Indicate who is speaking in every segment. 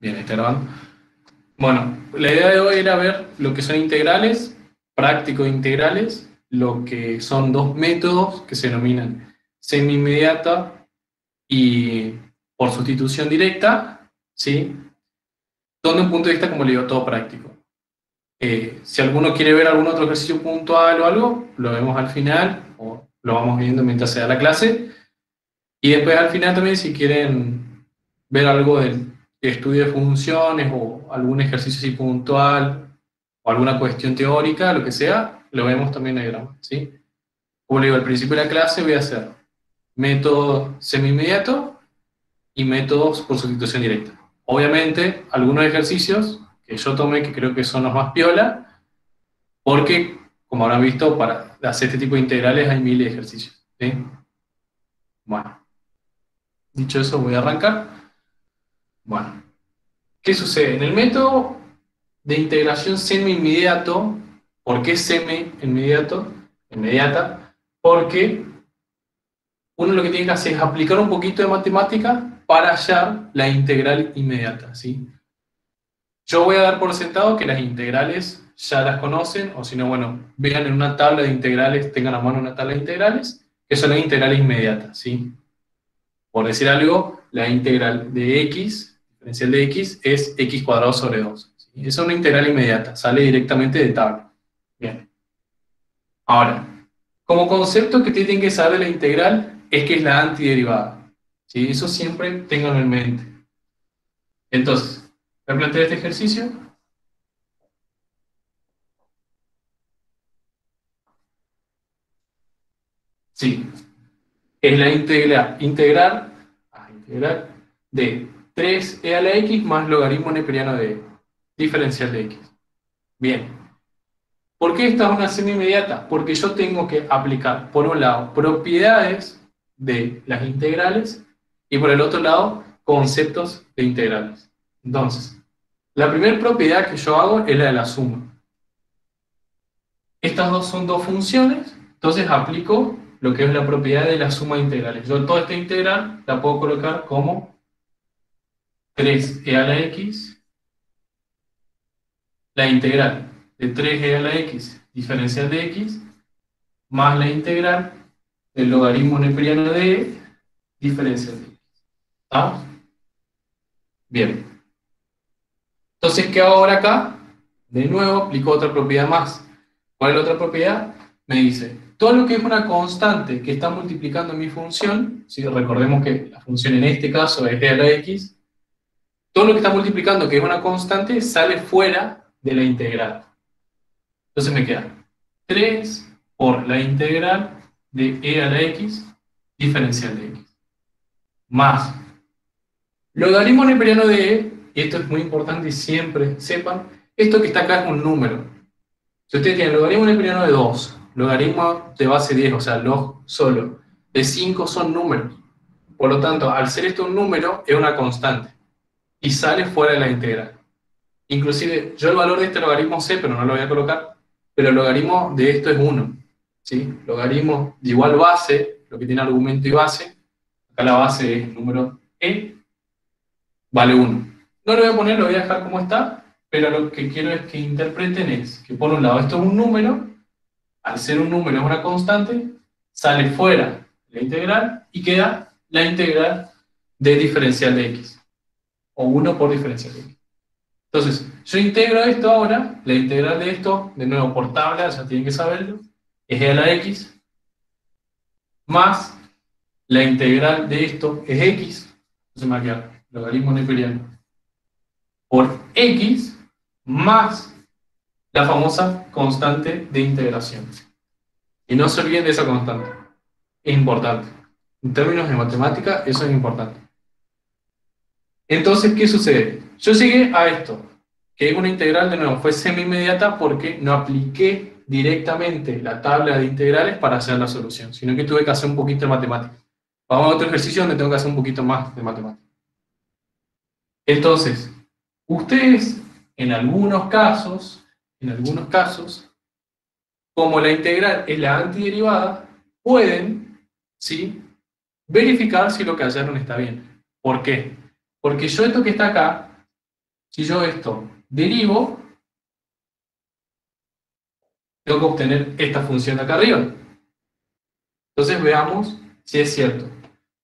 Speaker 1: Bien, está grabando. Bueno, la idea de hoy era ver lo que son integrales, prácticos integrales, lo que son dos métodos que se denominan semi-inmediata y por sustitución directa, ¿sí? Donde un punto de vista, como le digo, todo práctico. Si alguno quiere ver algún otro ejercicio puntual o algo, lo vemos al final o lo vamos viendo mientras se da la clase. Y después al final también, si quieren ver algo del estudio de funciones o algún ejercicio así puntual o alguna cuestión teórica, lo que sea, lo vemos también en el diagrama, ¿sí? Como le digo, al principio de la clase voy a hacer método semi-inmediato y métodos por sustitución directa. Obviamente, algunos ejercicios que yo tomé que creo que son los más piola, porque, como habrán visto, para hacer este tipo de integrales hay miles de ejercicios, ¿sí? Bueno, dicho eso, voy a arrancar. Bueno, ¿qué sucede? En el método de integración semi-inmediato, ¿por qué semi-inmediato? Inmediata, porque uno lo que tiene que hacer es aplicar un poquito de matemática para hallar la integral inmediata, ¿sí? Yo voy a dar por sentado que las integrales ya las conocen, o si no, bueno, vean en una tabla de integrales, tengan a mano una tabla de integrales, que son las integrales inmediatas, ¿sí? Por decir algo, la integral de x, diferencial de x, es x cuadrado sobre 2. ¿Sí? Esa es una integral inmediata, sale directamente de tabla. Bien. Ahora, como concepto que tienen que saber de la integral es que es la antiderivada. ¿Sí? Eso siempre ténganlo en mente. Entonces, voy a plantear este ejercicio. Sí, es la integral de 3e a la x más logaritmo neperiano de diferencial de x. Bien. ¿Por qué esta es una semi inmediata? Porque yo tengo que aplicar, por un lado, propiedades de las integrales y por el otro lado, conceptos de integrales. Entonces, la primera propiedad que yo hago es la de la suma. Estas dos son dos funciones, entonces aplico lo que es la propiedad de la suma de integrales. Yo toda esta integral la puedo colocar como 3e a la x, la integral de 3e a la x diferencial de x, más la integral del logaritmo neperiano de diferencial de x. ¿Ah? Bien. Entonces, ¿qué hago ahora acá? De nuevo, aplico otra propiedad más. ¿Cuál es la otra propiedad? Me dice, todo lo que es una constante que está multiplicando mi función, ¿sí? Recordemos que la función en este caso es e a la x, todo lo que está multiplicando que es una constante sale fuera de la integral. Entonces me queda 3 por la integral de e a la x diferencial de x, más logaritmo neperiano de e, y esto es muy importante y siempre sepan, esto que está acá es un número. Si ustedes tienen logaritmo neperiano de 2, logaritmo de base 10, o sea, log solo, de 5 son números. Por lo tanto, al ser esto un número, es una constante y sale fuera de la integral. Inclusive, yo el valor de este logaritmo sé, pero no lo voy a colocar, pero el logaritmo de esto es 1. ¿Sí? Logaritmo de igual base, lo que tiene argumento y base, acá la base es el número e, vale 1. No lo voy a poner, lo voy a dejar como está, pero lo que quiero es que interpreten es que por un lado esto es un número, al ser un número es una constante, sale fuera la integral y queda la integral de diferencial de x, o 1 por diferencial de x. Entonces, yo integro esto ahora, la integral de esto, de nuevo por tabla, ya tienen que saberlo, es e a la x, más la integral de esto es x, entonces me va a quedar logaritmo neperiano por x más la famosa constante de integración. Y no se olviden de esa constante. Es importante. En términos de matemática, eso es importante. Entonces, ¿qué sucede? Yo llegué a esto, que es una integral, de nuevo, fue semi-inmediata porque no apliqué directamente la tabla de integrales para hacer la solución, sino que tuve que hacer un poquito de matemática. Vamos a otro ejercicio donde tengo que hacer un poquito más de matemática. Entonces, ustedes, en algunos casos, como la integral es la antiderivada, pueden, ¿sí?, verificar si lo que hallaron está bien. ¿Por qué? Porque yo esto que está acá, Si yo esto derivo, tengo que obtener esta función de acá arriba. Entonces veamos si es cierto.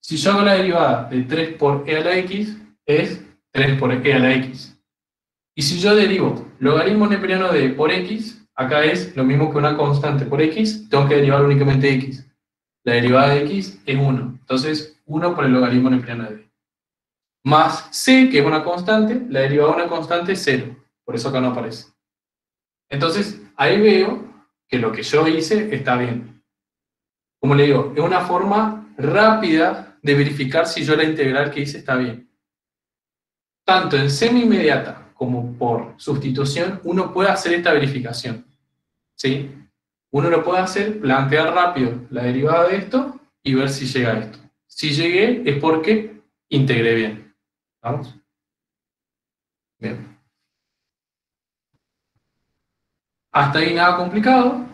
Speaker 1: Si yo hago la derivada de 3 por e a la x, es 3 por e a la x. Y si yo derivo logaritmo neperiano de por x, acá es lo mismo que una constante por x, tengo que derivar únicamente x. La derivada de x es 1. Entonces, 1 por el logaritmo neperiano de d. Más c, que es una constante, la derivada de una constante es 0. Por eso acá no aparece. Entonces, ahí veo que lo que yo hice está bien. Como le digo, es una forma rápida de verificar si yo la integral que hice está bien. Tanto en semi-inmediata como por sustitución, uno puede hacer esta verificación. ¿Sí? Uno lo puede hacer, plantear rápido la derivada de esto y ver si llega a esto. Si llegué es porque integré bien. ¿Vamos? Bien. Hasta ahí nada complicado.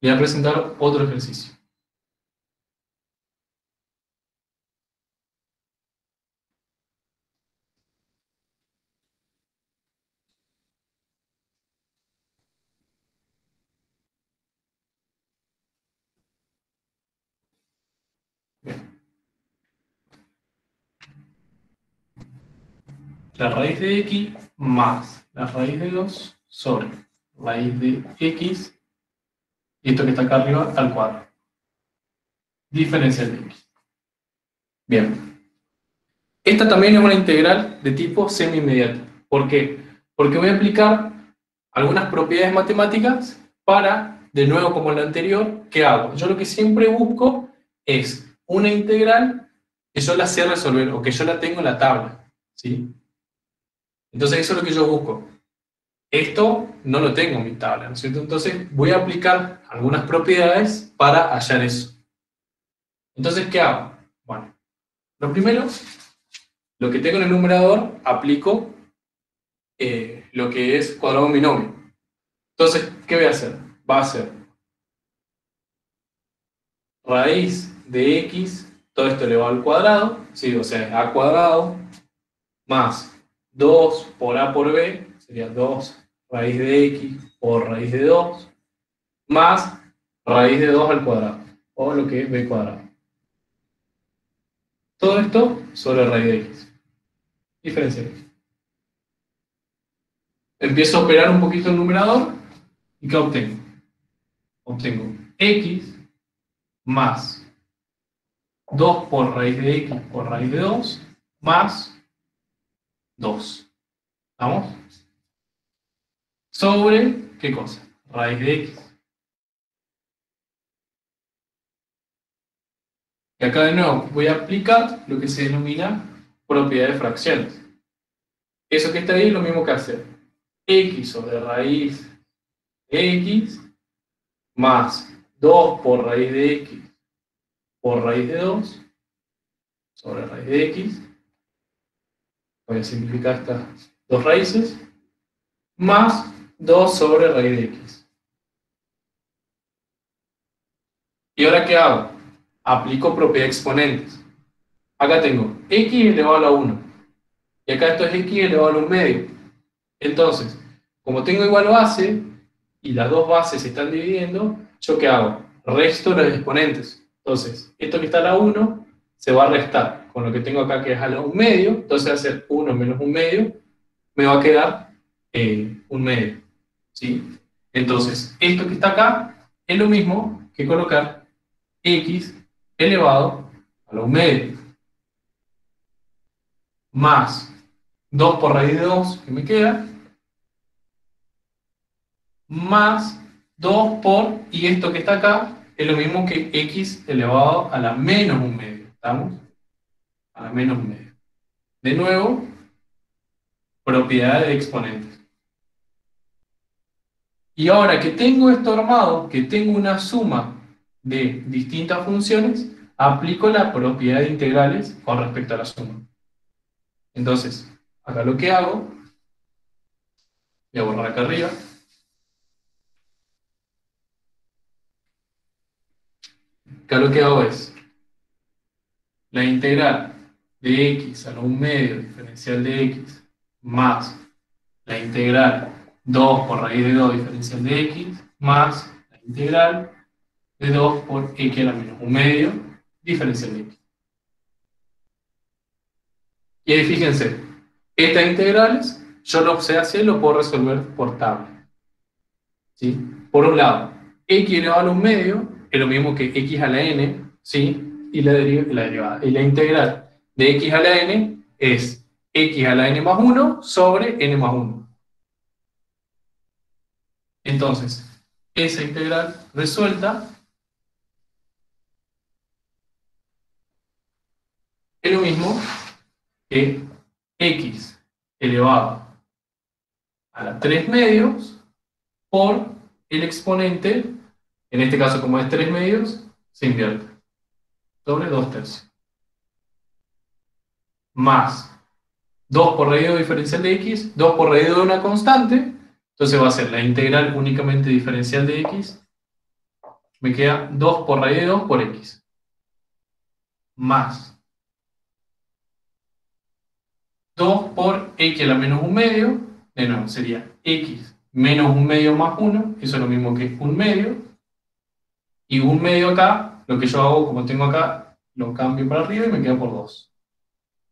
Speaker 1: Voy a presentar otro ejercicio. Bien. La raíz de x más la raíz de 2 sobre raíz de x, y esto que está acá arriba al cuadrado. Diferencial de x. Bien. Esta también es una integral de tipo semi-inmediato. ¿Por qué? Porque voy a aplicar algunas propiedades matemáticas para, de nuevo como en la anterior, ¿qué hago? Yo lo que siempre busco es una integral que yo la sé resolver o que yo la tengo en la tabla. ¿Sí? Entonces eso es lo que yo busco. Esto no lo tengo en mi tabla, ¿no es cierto? Entonces voy a aplicar algunas propiedades para hallar eso. Entonces, ¿qué hago? Bueno, lo primero, lo que tengo en el numerador, aplico lo que es cuadrado binomio. Entonces, ¿qué voy a hacer? Va a ser raíz de x, todo esto elevado al cuadrado, ¿sí? O sea, a cuadrado, más 2 por a por b, sería 2 raíz de x por raíz de 2, más raíz de 2 al cuadrado, o lo que es b cuadrado. Todo esto sobre raíz de x. Diferencia de x. Empiezo a operar un poquito el numerador, ¿y qué obtengo? Obtengo x más 2 por raíz de x por raíz de 2 más 2. ¿Vamos? Sobre, ¿qué cosa? Raíz de x. Y acá de nuevo voy a aplicar lo que se denomina propiedad de fracciones. Eso que está ahí es lo mismo que hacer x sobre raíz de x más 2 por raíz de x por raíz de 2 sobre raíz de x. Voy a simplificar estas dos raíces, más 2 sobre raíz de x. ¿Y ahora qué hago? Aplico propiedad de exponentes. Acá tengo x elevado a la 1. Y acá esto es x elevado a la 1 medio. Entonces, como tengo igual base, y las dos bases se están dividiendo, ¿yo qué hago? Resto los exponentes. Entonces, esto que está a la 1 se va a restar con lo que tengo acá que es a la 1 medio. Entonces va a ser 1 menos 1 medio. Me va a quedar 1 medio. ¿Sí? Entonces, esto que está acá es lo mismo que colocar x elevado a la 1 medio. Más 2 por raíz de 2 que me queda, más 2 por, y esto que está acá, es lo mismo que x elevado a la menos 1 medio. ¿Estamos? A la menos 1 medio. De nuevo, propiedades de exponentes. Y ahora que tengo esto armado, que tengo una suma de distintas funciones, aplico la propiedad de integrales con respecto a la suma. Entonces, acá lo que hago, voy a borrar acá arriba, acá lo que hago es la integral de x a la 1 medio diferencial de x más la integral 2 por raíz de 2 diferencial de x, más la integral de 2 por x a la menos 1 medio diferencial de x. Y ahí fíjense, estas integrales, yo lo sé hacer, lo puedo resolver por tabla. ¿Sí? Por un lado, x elevado a la 1 medio es lo mismo que x a la n, ¿sí? Y la derivada. Y la integral de x a la n es x a la n más 1 sobre n más 1. Entonces, esa integral resuelta es lo mismo que x elevado a la 3 medios por el exponente, en este caso como es 3 medios, se invierte, sobre 2 tercios. Más 2 por raíz de 2 diferencial de x, 2 por raíz de una constante, entonces va a ser la integral únicamente diferencial de x, me queda 2 por raíz de 2 por x, más 2 por x a la menos 1 medio, de nuevo sería x menos 1 medio más 1, eso es lo mismo que 1 medio, y 1 medio acá, lo que yo hago, como tengo acá, lo cambio para arriba y me queda por 2.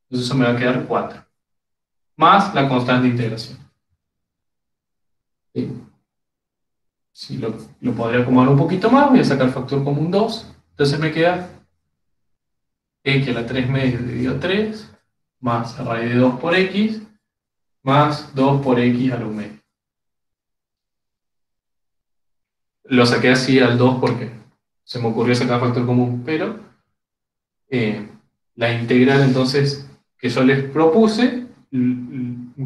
Speaker 1: Entonces eso me va a quedar 4, más la constante de integración. ¿Sí? Si lo podría acomodar un poquito más, voy a sacar el factor común 2, entonces me queda x a la 3 medio dividido 3, más la raíz de 2 por x, más 2 por x a la 1 medio. Lo saqué así al 2 porque se me ocurrió sacar factor común, pero la integral entonces que yo les propuse,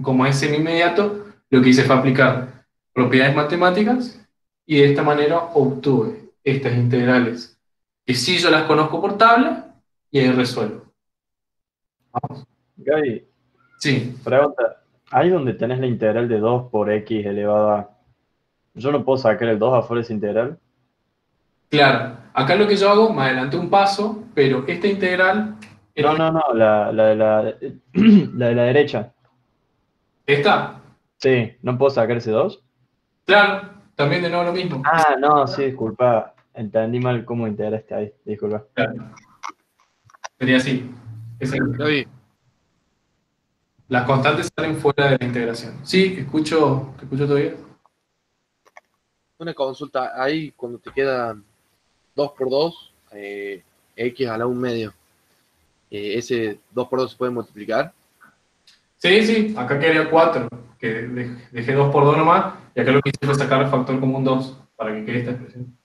Speaker 1: como es semi-inmediato, lo que hice fue aplicar propiedades matemáticas y de esta manera obtuve estas integrales que sí yo las conozco por tabla y ahí resuelvo. ¿Vamos?
Speaker 2: Gaby,
Speaker 1: Sí,
Speaker 2: pregunta, ahí donde tenés la integral de 2 por x elevado a... ¿Yo no puedo sacar el 2 afuera de esa integral?
Speaker 1: claro. Acá lo que yo hago, me adelanté un paso, pero esta integral
Speaker 2: No,
Speaker 1: es
Speaker 2: no, no, la de la, la de la derecha.
Speaker 1: esta.
Speaker 2: Sí, ¿no puedo sacar ese 2?
Speaker 1: Claro, también de nuevo lo mismo.
Speaker 2: Ah, no, sí, disculpa. Entendí mal cómo integraste ahí, disculpa.
Speaker 1: Claro, sería así. Es el-
Speaker 3: Gaby,
Speaker 1: Las constantes salen fuera de la integración. Sí, te escucho todavía.
Speaker 3: una consulta. Ahí cuando te quedan 2 por 2, x a la 1 medio, ese 2 por 2 se puede multiplicar.
Speaker 1: Sí, sí, acá quedaría 4, que dejé 2 por 2 nomás, y acá lo que hice fue sacar el factor común 2 para que quede esta expresión.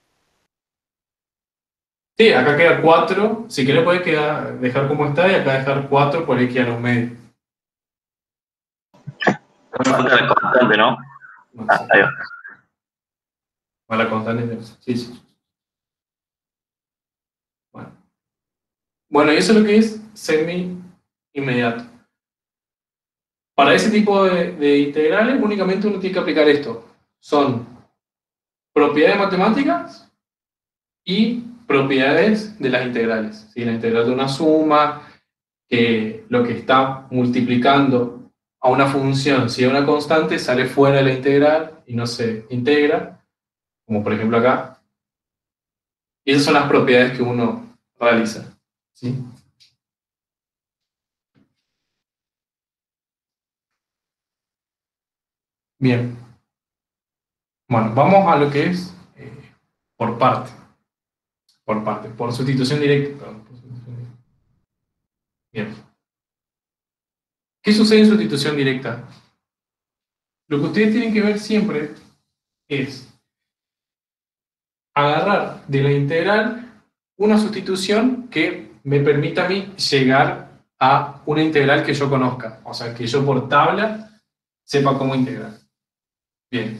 Speaker 1: Sí, acá queda 4, si querés puedes dejar como está, y acá dejar 4 por x a la 1 medio.
Speaker 4: Falta la constante, ¿no?
Speaker 1: No
Speaker 4: Ah,
Speaker 1: sé,
Speaker 4: ahí va.
Speaker 1: mala constante. Sí, sí. Bueno, y eso es lo que es semi-inmediato. Para ese tipo de integrales únicamente uno tiene que aplicar esto. Son propiedades matemáticas y propiedades de las integrales. ¿Sí? La integral de una suma, que lo que está multiplicando a una función, si es una constante, sale fuera de la integral y no se integra, como por ejemplo acá. Y esas son las propiedades que uno realiza. ¿Sí? Bien. Bueno, vamos a lo que es por parte. Por sustitución directa. Perdón, por sustitución directa. Bien. ¿Qué sucede en sustitución directa? Lo que ustedes tienen que ver siempre es agarrar de la integral una sustitución que me permita a mí llegar a una integral que yo conozca. O sea, que yo por tabla sepa cómo integrar. Bien.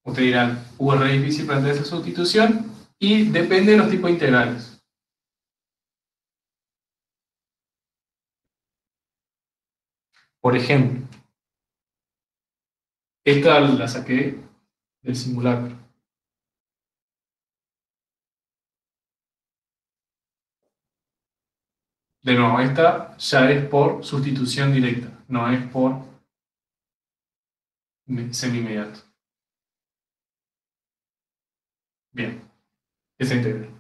Speaker 1: Ustedes dirán, es re difícil plantear esa sustitución y depende de los tipos de integrales. Por ejemplo, esta la saqué del simulacro. De nuevo, esta ya es por sustitución directa, no es por semi-inmediato. Bien, esa integral.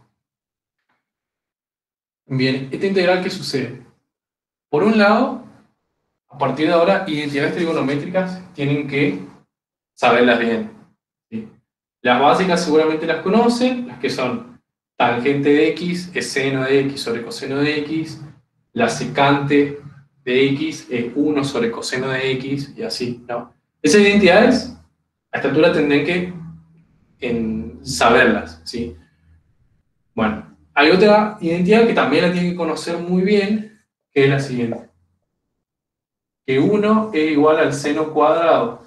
Speaker 1: Bien, esta integral, ¿qué sucede? Por un lado, a partir de ahora, identidades trigonométricas tienen que saberlas bien, ¿sí? Las básicas seguramente las conocen, las que son tangente de x es seno de x sobre coseno de x, la secante de x es 1 sobre coseno de x, y así, ¿no? Esas identidades, a esta altura tendrán que saberlas, ¿sí? Bueno, hay otra identidad que también la tienen que conocer muy bien, que es la siguiente. Que 1 es igual al seno cuadrado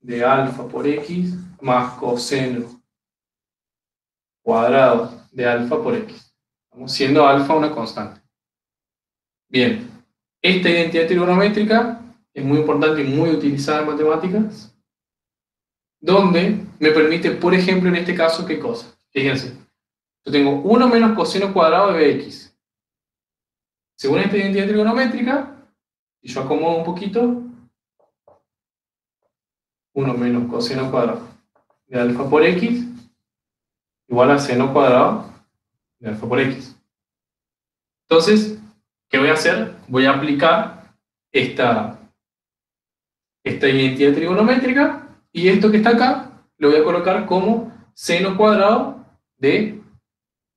Speaker 1: de alfa por x más coseno cuadrado de alfa por x. Estamos siendo alfa una constante. Bien, esta identidad trigonométrica es muy importante y muy utilizada en matemáticas, donde me permite, por ejemplo, en este caso, ¿qué cosa? Fíjense, yo tengo 1 menos coseno cuadrado de bx. Según esta identidad trigonométrica, y yo acomodo un poquito, 1 menos coseno cuadrado de alfa por x igual a seno cuadrado de alfa por x. Entonces, ¿qué voy a hacer? Voy a aplicar esta identidad trigonométrica, y esto que está acá lo voy a colocar como seno cuadrado de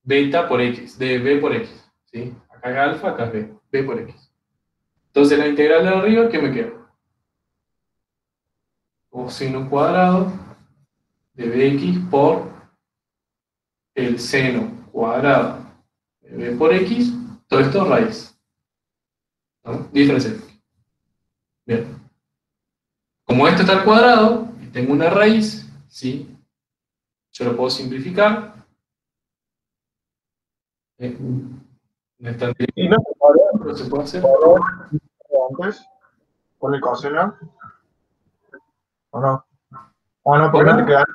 Speaker 1: beta por x, de b por x, ¿sí? Acá es alfa, acá es b por x. Entonces la integral de arriba, ¿qué me queda? Coseno cuadrado de bx por el seno cuadrado de b por x, todo esto es raíz, ¿no? Diferencial. Bien. Como esto está al cuadrado, y tengo una raíz, ¿sí? Yo lo puedo simplificar. No es tan
Speaker 5: ¿Y no se podría
Speaker 1: pero se puede hacer.
Speaker 5: antes con el coseno? ¿O no? ¿O no? Porque no te queda.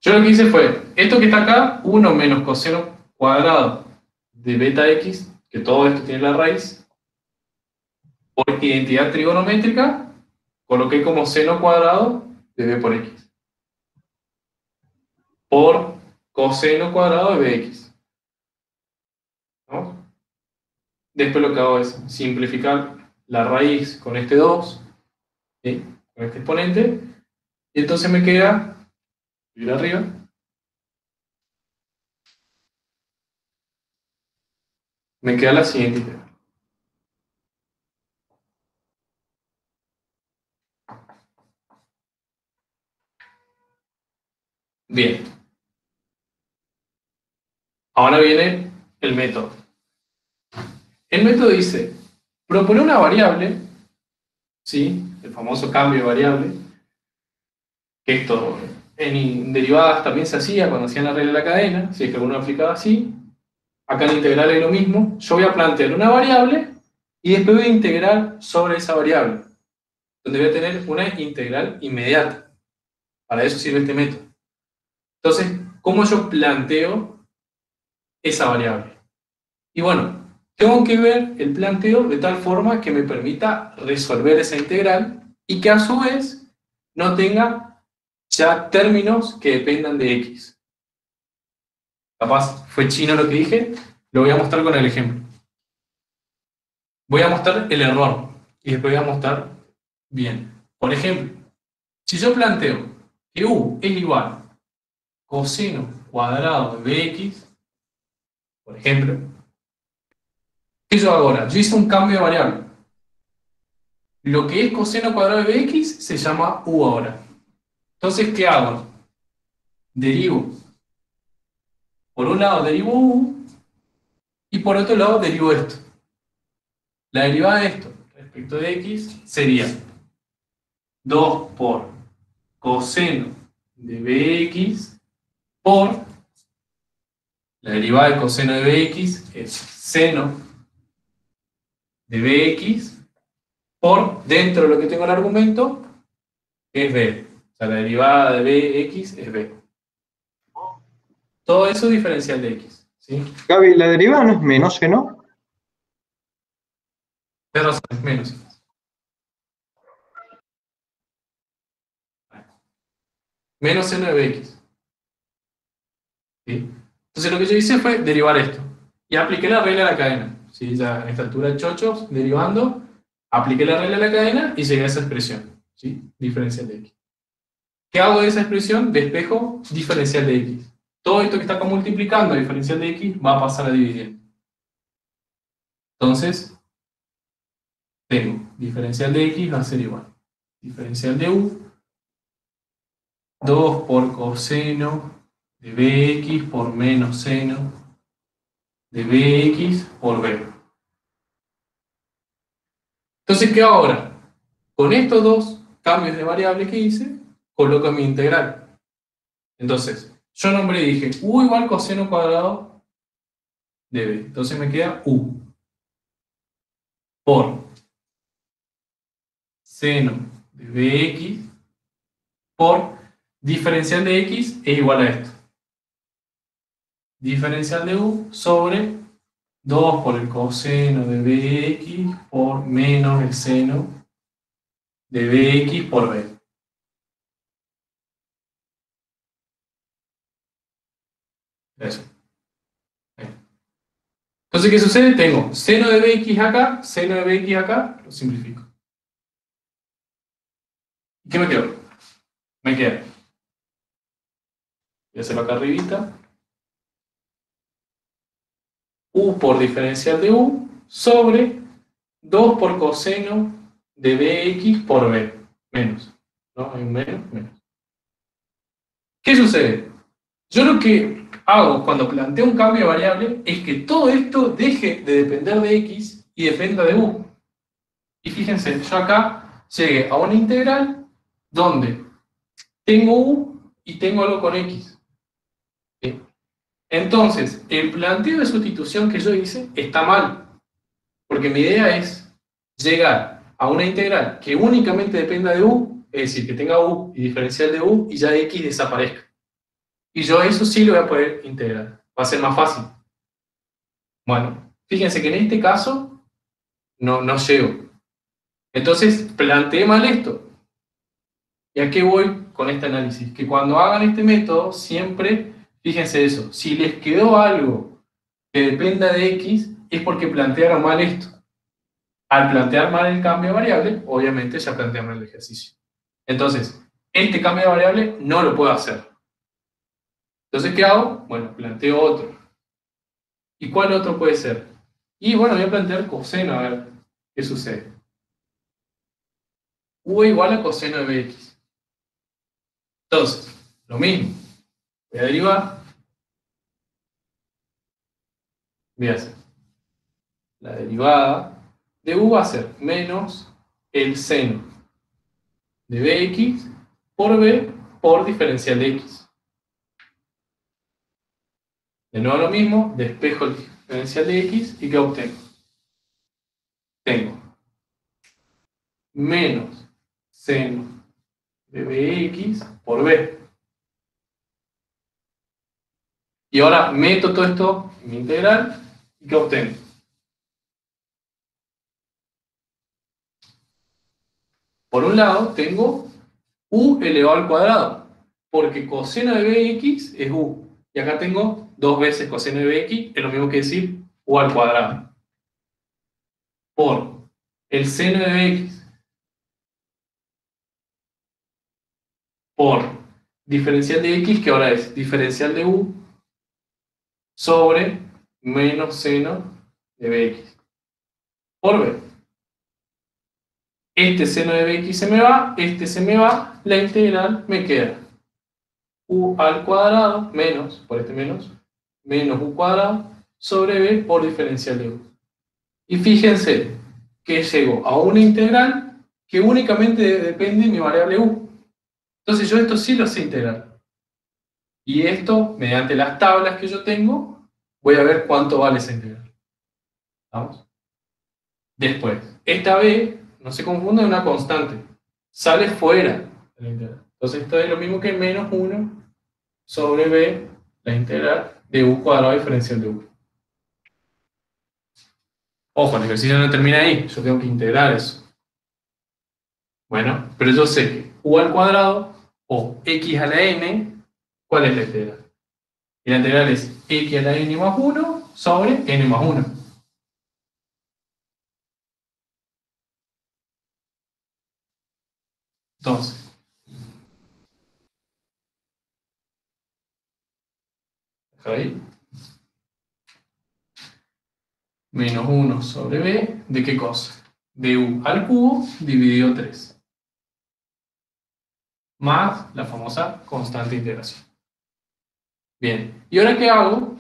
Speaker 1: Yo lo que hice fue, esto que está acá, 1 menos coseno cuadrado de beta x, que todo esto tiene la raíz, por identidad trigonométrica, coloqué como seno cuadrado de b por x, por coseno cuadrado de bx, ¿no? Después lo que hago es simplificar la raíz con este 2, ¿sí? Con este exponente, y entonces me queda, ir arriba, me queda la siguiente integral. Bien. Ahora viene el método. El método dice, propone una variable, ¿sí? El famoso cambio de variable, que esto en derivadas también se hacía cuando hacían la regla de la cadena, si es que alguno aplicaba así. Acá en integral es lo mismo. Yo voy a plantear una variable y después voy a integrar sobre esa variable, donde voy a tener una integral inmediata. Para eso sirve este método. Entonces, ¿cómo yo planteo esa variable? Y bueno, tengo que ver el planteo de tal forma que me permita resolver esa integral y que a su vez no tenga ya términos que dependan de x. Capaz fue chino lo que dije, lo voy a mostrar con el ejemplo. Voy a mostrar el error y después voy a mostrar bien. Por ejemplo, si yo planteo que u es igual a coseno cuadrado de bx, por ejemplo, ¿qué yo hago ahora? Yo hice un cambio de variable. Lo que es coseno cuadrado de bx se llama u ahora. Entonces, ¿qué hago? Derivo. Por un lado derivo u, y por otro lado derivo esto. La derivada de esto respecto de x sería 2 por coseno de bx por la derivada de coseno de bx es seno de bx por, dentro de lo que tengo el argumento, que es b. O sea, la derivada de bx es b. Todo eso es diferencial de x, ¿sí?
Speaker 6: Gaby, la derivada no es menos seno.
Speaker 1: De razón, es menos. Menos seno de bx. ¿Sí? Entonces lo que yo hice fue derivar esto. Y apliqué la regla de la cadena. ¿Sí? Ya en esta altura de chochos, derivando, apliqué la regla de la cadena y llegué a esa expresión. ¿Sí? Diferencial de x. ¿Qué hago de esa expresión? Despejo diferencial de x. Todo esto que está multiplicando a diferencial de x va a pasar a dividir. Entonces, tengo diferencial de x va a ser igual. Diferencial de u, 2 por coseno de bx por menos seno de bx por b. Entonces, ¿qué hago ahora? Con estos dos cambios de variable que hice, coloco mi integral. Entonces, yo nombré y dije u igual coseno cuadrado de b. Entonces me queda u por seno de bx por diferencial de x es igual a esto. Diferencial de u sobre 2 por el coseno de bx por menos el seno de bx por b. Eso. Entonces, ¿qué sucede? Tengo seno de bx acá, seno de bx acá, lo simplifico. ¿Y qué me quedó? Me queda. Voy a hacerlo acá arribita. U por diferencial de u sobre 2 por coseno de bx por b. Menos. ¿No? Hay un menos, menos. ¿Qué sucede? Yo lo que hago cuando planteo un cambio de variable es que todo esto deje de depender de x y dependa de u. Y fíjense, yo acá llegué a una integral donde tengo u y tengo algo con x. ¿Sí? Entonces, el planteo de sustitución que yo hice está mal, porque mi idea es llegar a una integral que únicamente dependa de u, es decir, que tenga u y diferencial de u y ya x desaparezca. Y yo eso sí lo voy a poder integrar. Va a ser más fácil. Bueno, fíjense que en este caso no llego. Entonces planteé mal esto. ¿Y a qué voy con este análisis? Que cuando hagan este método, siempre, fíjense eso, si les quedó algo que dependa de x, es porque plantearon mal esto. Al plantear mal el cambio de variable, obviamente ya plantean mal el ejercicio. Entonces, este cambio de variable no lo puedo hacer. Entonces, ¿qué hago? Bueno, planteo otro. ¿Y cuál otro puede ser? Y bueno, voy a plantear coseno, a ver qué sucede. U igual a coseno de bx. Entonces, lo mismo. Voy a derivar. Voy a hacer la derivada de u va a ser menos el seno de bx por b por diferencial de x. De nuevo lo mismo, despejo el diferencial de x y ¿qué obtengo? Tengo menos seno de bx por b. Y ahora meto todo esto en mi integral y ¿qué obtengo? Por un lado tengo u elevado al cuadrado, porque coseno de bx es u. Y acá tengo 2 veces coseno de bx, es lo mismo que decir u al cuadrado. Por el seno de bx por diferencial de x, que ahora es diferencial de u, sobre menos seno de bx por b. Este seno de bx se me va, este se me va, la integral me queda u al cuadrado menos, por este menos u cuadrado sobre b por diferencial de u. Y fíjense que llego a una integral que únicamente depende de mi variable u. Entonces yo esto sí lo sé integrar. Y esto, mediante las tablas que yo tengo, voy a ver cuánto vale esa integral. ¿Vamos? Después, esta b, no se confunda, es una constante. Sale fuera de la integral. Entonces esto es lo mismo que menos 1 sobre b, la integral de u cuadrado diferencial de u. Ojo, el ejercicio no termina ahí, yo tengo que integrar eso. Bueno, pero yo sé que u al cuadrado o x a la n, ¿cuál es la integral? Y la integral es x a la n más 1 sobre n más 1. Entonces, ahí, menos 1 sobre b, ¿de qué cosa? De u al cubo dividido 3. Más la famosa constante de integración. Bien, ¿y ahora qué hago?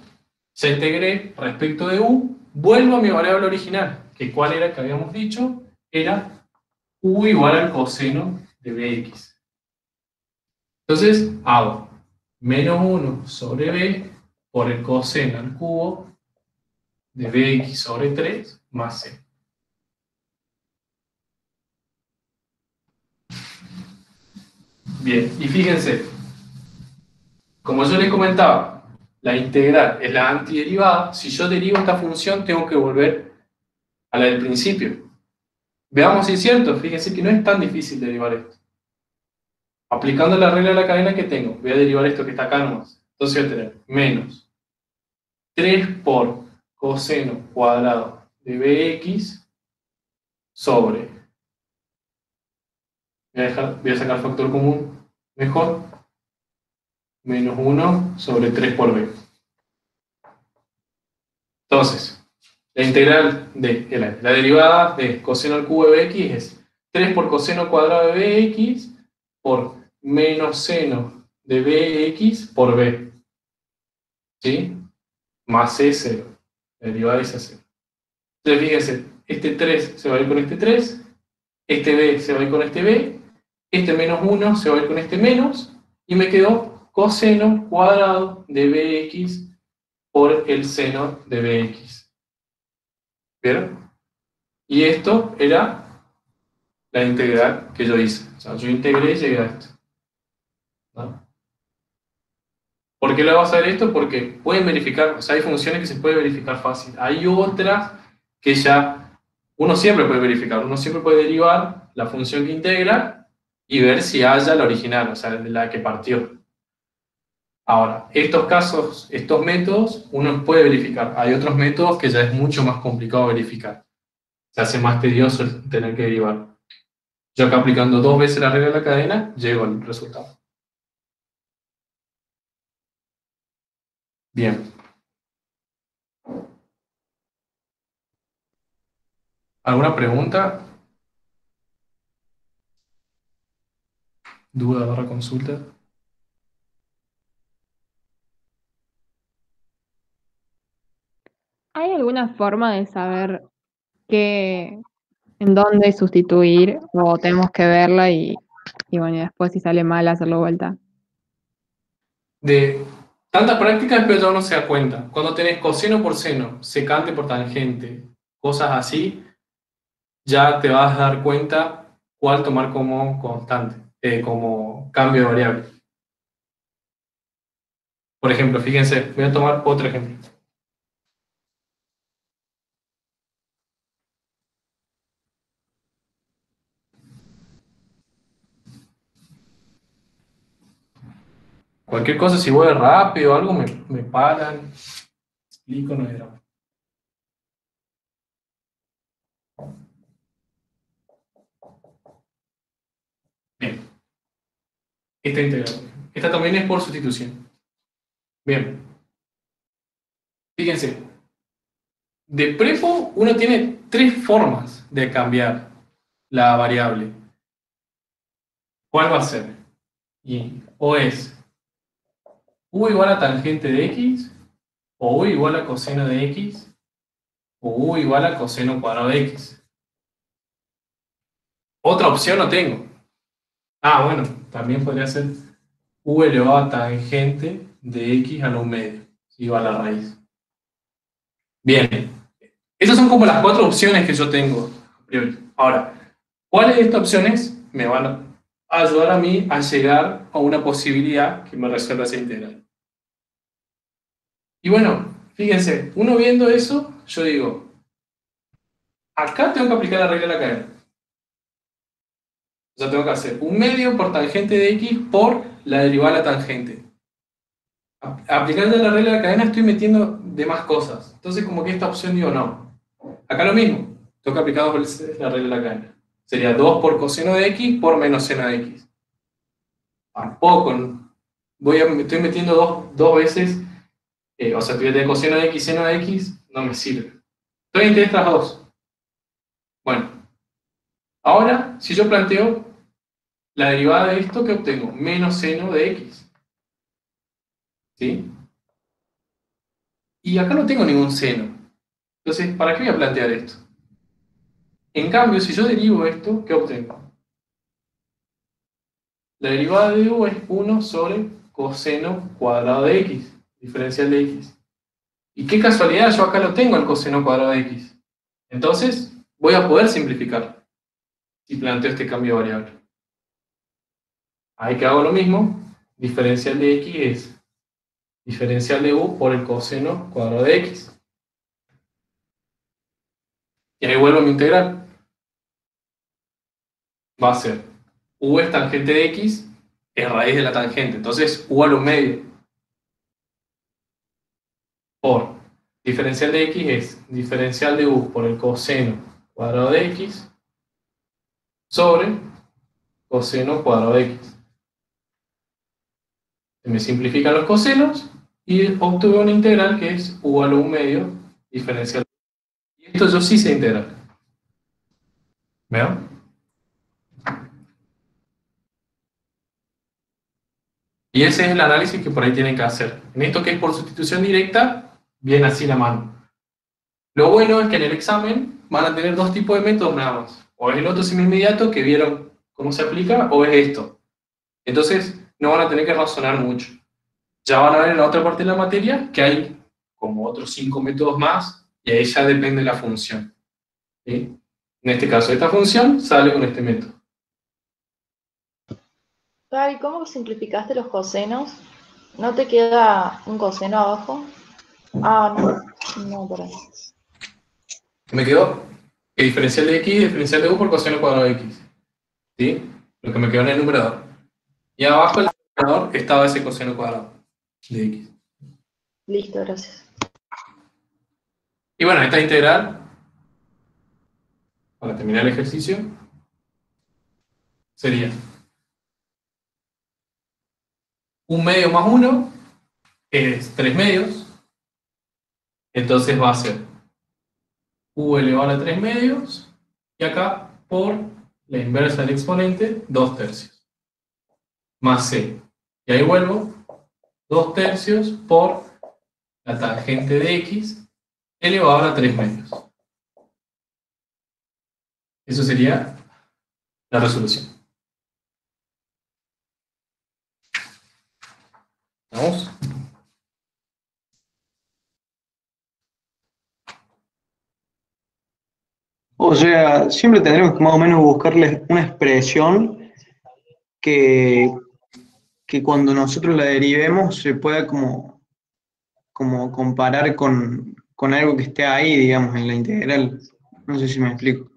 Speaker 1: Ya integré respecto de u, vuelvo a mi variable original, que cuál era que habíamos dicho, era u igual al coseno de bx. Entonces hago menos 1 sobre b por el coseno al cubo de bx sobre 3 más c. Bien, y fíjense, como yo les comentaba, la integral es la antiderivada. Si yo derivo esta función, tengo que volver a la del principio. Veamos si es cierto. Fíjense que no es tan difícil derivar esto. Aplicando la regla de la cadena que tengo, voy a derivar esto que está acá nomás. Entonces voy a tener menos 3 por coseno cuadrado de bx sobre, voy a sacar factor común mejor, menos 1 sobre 3 por b. Entonces, la integral de la derivada de coseno al cubo de bx es 3 por coseno cuadrado de bx por menos seno de bx por b. ¿Sí? Más c 0. La derivada es a 0. Entonces, fíjense, este 3 se va a ir con este 3, este b se va a ir con este b, este menos 1 se va a ir con este menos, y me quedó coseno cuadrado de bx por el seno de bx. ¿Vieron? Y esto era la integral que yo hice. O sea, yo integré y llegué a esto. ¿No? ¿Por qué le vas a hacer esto? Porque pueden verificar, o sea, hay funciones que se pueden verificar fácil. Hay otras que ya uno siempre puede verificar, uno siempre puede derivar la función que integra y ver si haya la original, o sea, de la que partió. Ahora, estos casos, estos métodos, uno puede verificar. Hay otros métodos que ya es mucho más complicado verificar. Se hace más tedioso el tener que derivar. Yo acá aplicando 2 veces la regla de la cadena, llego al resultado. Bien. ¿Alguna pregunta? ¿Duda barra consulta?
Speaker 7: ¿Hay alguna forma de saber en dónde sustituir o tenemos que verla y bueno, y después si sale mal hacerlo vuelta?
Speaker 1: De tanta práctica después ya uno se da cuenta. Cuando tenés coseno por seno, secante por tangente, cosas así, ya te vas a dar cuenta cuál tomar como constante, como cambio de variable. Por ejemplo, fíjense, voy a tomar otro ejemplo. Cualquier cosa, si voy rápido o algo, me paran, explico, no hay drama. Bien. Esta integral. Esta también es por sustitución. Bien. Fíjense. De prepo uno tiene 3 formas de cambiar la variable. ¿Cuál va a ser? Y o es u igual a tangente de x, o u igual a coseno de x, o u igual a coseno cuadrado de x. Otra opción no tengo. Ah, bueno, también podría ser u elevado a tangente de x a la 1/2, igual a la raíz. Bien, esas son como las 4 opciones que yo tengo a priori. Ahora, ¿cuáles de estas opciones me van a ayudar a mí a llegar a una posibilidad que me resuelva esa integral? Y bueno, fíjense, uno viendo eso, yo digo, acá tengo que aplicar la regla de la cadena. O sea, tengo que hacer un medio por tangente de x por la derivada de la tangente. Aplicando la regla de la cadena estoy metiendo demás cosas. Entonces, como que esta opción digo no. Acá lo mismo. Tengo que aplicar dos veces la regla de la cadena. Sería 2 por coseno de x por menos seno de x. Tampoco. Estoy metiendo dos veces, o sea, estoy de coseno de x, seno de x, no me sirve. Estoy entre estas dos. Bueno, ahora, si yo planteo la derivada de esto, ¿qué obtengo? Menos seno de x. ¿Sí? Y acá no tengo ningún seno. Entonces, ¿para qué voy a plantear esto? En cambio, si yo derivo esto, ¿qué obtengo? La derivada de u es 1 sobre coseno cuadrado de x, diferencial de x. Y qué casualidad, yo acá lo tengo el coseno cuadrado de x. Entonces, voy a poder simplificar si planteo este cambio de variable. Ahí que hago lo mismo, diferencial de x es diferencial de u por el coseno cuadrado de x. Y ahí vuelvo a mi integral. Va a ser u es tangente de x, es raíz de la tangente. Entonces, u a lo medio por diferencial de x es diferencial de u por el coseno cuadrado de x sobre coseno cuadrado de x. Se me simplifican los cosenos y obtuve una integral que es u a lo 1 medio diferencial. Y esto yo sí sé integrar. ¿Vean? Y ese es el análisis que por ahí tienen que hacer. En esto que es por sustitución directa, viene así la mano. Lo bueno es que en el examen van a tener dos tipos de métodos nada más. O es el otro semi-inmediato que vieron cómo se aplica, o es esto. Entonces, no van a tener que razonar mucho. Ya van a ver en la otra parte de la materia que hay como otros 5 métodos más, y ahí ya depende de la función. ¿Sí? En este caso, esta función sale con este método.
Speaker 8: Gaby, ¿cómo simplificaste los cosenos? ¿No te queda un coseno abajo? Ah, no, no, por ahí.
Speaker 1: Me quedó que diferencial de x, diferencial de u por coseno cuadrado de x. ¿Sí? Lo que me quedó en el numerador. Y abajo del numerador estaba ese coseno cuadrado de x.
Speaker 8: Listo, gracias.
Speaker 1: Y bueno, esta integral, para terminar el ejercicio, sería 1 medio más 1 es 3 medios. Entonces va a ser u elevado a 3 medios, y acá por la inversa del exponente, 2 tercios, más c. Y ahí vuelvo, 2 tercios por la tangente de x elevado a 3 medios. Eso sería la resolución. ¿Vamos?
Speaker 6: O sea, siempre tendremos que más o menos buscarle una expresión que, que cuando nosotros la derivemos se pueda como comparar con algo que esté ahí, digamos, en la integral. No sé si me explico.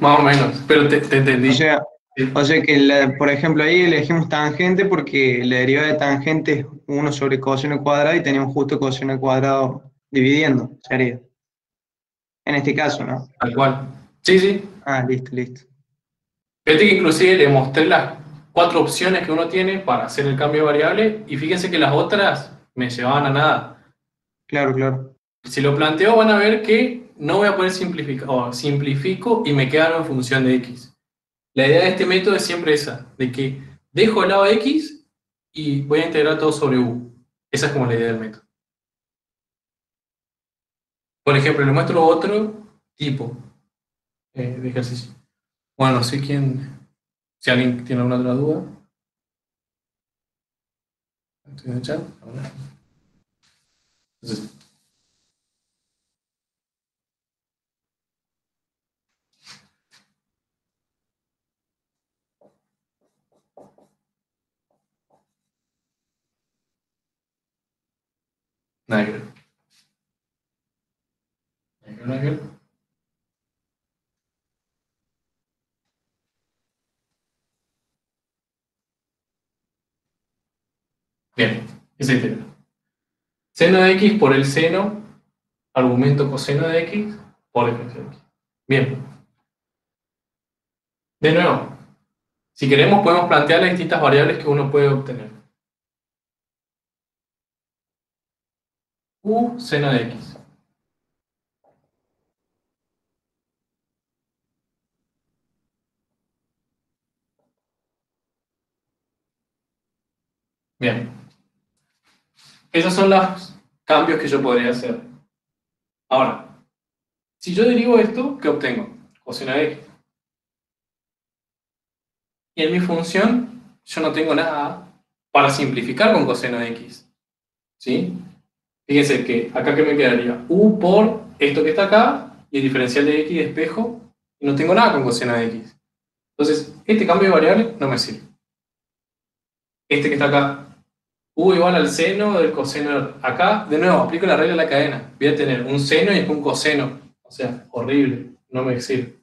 Speaker 1: Más o menos, pero te
Speaker 6: O
Speaker 1: entendí.
Speaker 6: sea,
Speaker 1: Sí.
Speaker 6: o sea que, por ejemplo, ahí elegimos tangente porque la derivada de tangente es 1 sobre coseno cuadrado y tenemos justo coseno cuadrado dividiendo, sería. En este caso, ¿no?
Speaker 1: Tal cual. Sí, sí.
Speaker 6: Ah, listo, listo.
Speaker 1: Fíjate que inclusive le mostré las 4 opciones que uno tiene para hacer el cambio de variable, y fíjense que las otras me llevaban a nada.
Speaker 6: Claro, claro.
Speaker 1: Si lo planteo van a ver que no voy a poder simplificar, o simplifico y me quedan en función de x. La idea de este método es siempre esa, de que dejo de lado x y voy a integrar todo sobre u. Esa es como la idea del método. Por ejemplo, les muestro otro tipo de ejercicio. Bueno, no sé si alguien tiene alguna otra duda. Estoy en el chat. Entonces, Nada que ver. Nada que ver. Bien, esa integral. Seno de x por el seno, argumento coseno de x por diferencia de x. Bien. De nuevo, si queremos podemos plantear las distintas variables que uno puede obtener. U seno de x. Bien. Esos son los cambios que yo podría hacer. Ahora, si yo derivo esto, ¿qué obtengo? Coseno de x. Y en mi función, yo no tengo nada para simplificar con coseno de x. ¿Sí? Fíjense que acá que me quedaría u por esto que está acá y el diferencial de x de espejo, y no tengo nada con coseno de x. Entonces, este cambio de variable no me sirve. Este que está acá, u igual al seno del coseno. Acá, de nuevo, aplico la regla de la cadena. Voy a tener un seno y después un coseno. O sea, horrible, no me sirve.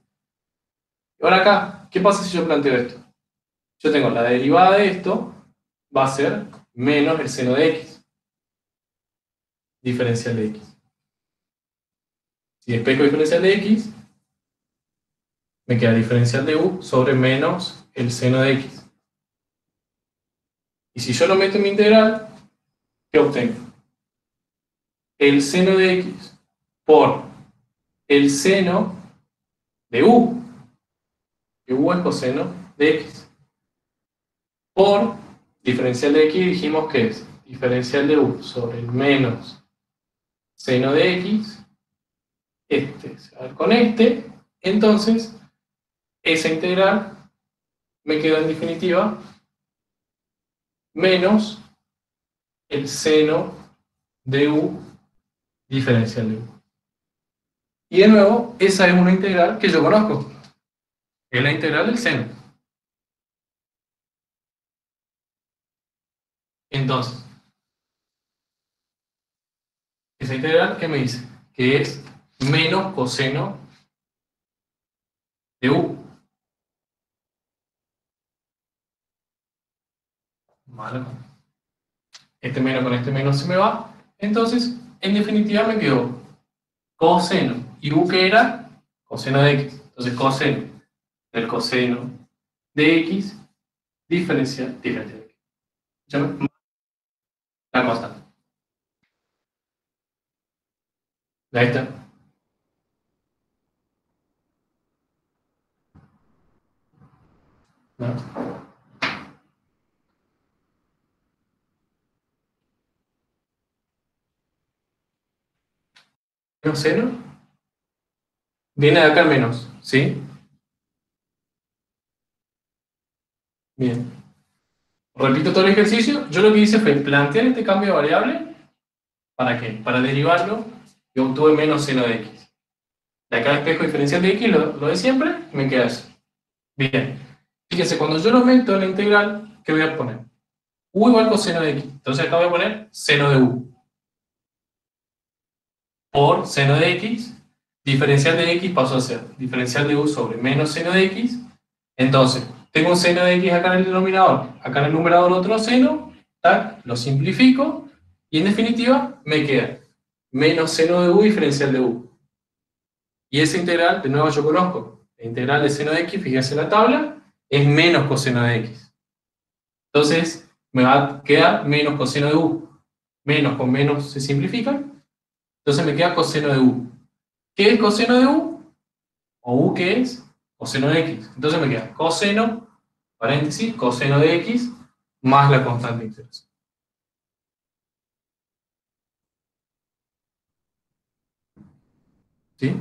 Speaker 1: Y ahora acá, ¿qué pasa si yo planteo esto? Yo tengo la derivada de esto, va a ser menos el seno de x, diferencial de x. Si despejo diferencial de x, me queda diferencial de u sobre menos el seno de x. Y si yo lo meto en mi integral, ¿qué obtengo? El seno de x por el seno de u, que u es coseno de x, por diferencial de x dijimos que es diferencial de u sobre el menos seno de x, este se va a ver con este, entonces esa integral me queda en definitiva menos el seno de u diferencial de u. Y de nuevo, esa es una integral que yo conozco, es la integral del seno. Entonces, esa integral, ¿qué me dice? Que es menos coseno de u. Vale. Este menos con este menos se me va. Entonces, en definitiva me quedó coseno. ¿Y u qué era? Coseno de x. Entonces, coseno del coseno de x diferencial de x. La constante. Ahí está. ¿No? Menos seno viene de acá el menos, ¿sí? Bien. Repito todo el ejercicio. Yo lo que hice fue plantear este cambio de variable. ¿Para qué? Para derivarlo y obtuve menos seno de x. De acá espejo diferencial de x, lo de siempre, me queda eso. Bien. Fíjense, cuando yo lo meto en la integral, ¿qué voy a poner? U igual coseno de x. Entonces acá voy a poner seno de u. Por seno de x, diferencial de x pasó a ser diferencial de u sobre menos seno de x. Entonces, tengo un seno de x acá en el denominador, acá en el numerador otro seno, ¿tak? Lo simplifico, y en definitiva me queda menos seno de u diferencial de u. Y esa integral, de nuevo yo conozco, la integral de seno de x, fíjense en la tabla, es menos coseno de x. Entonces, me va a quedar menos coseno de u. Menos con menos se simplifican. Entonces me queda coseno de u. ¿Qué es coseno de u? ¿O u qué es? Coseno de x. Entonces me queda coseno, paréntesis, coseno de x, más la constante de integración. ¿Sí?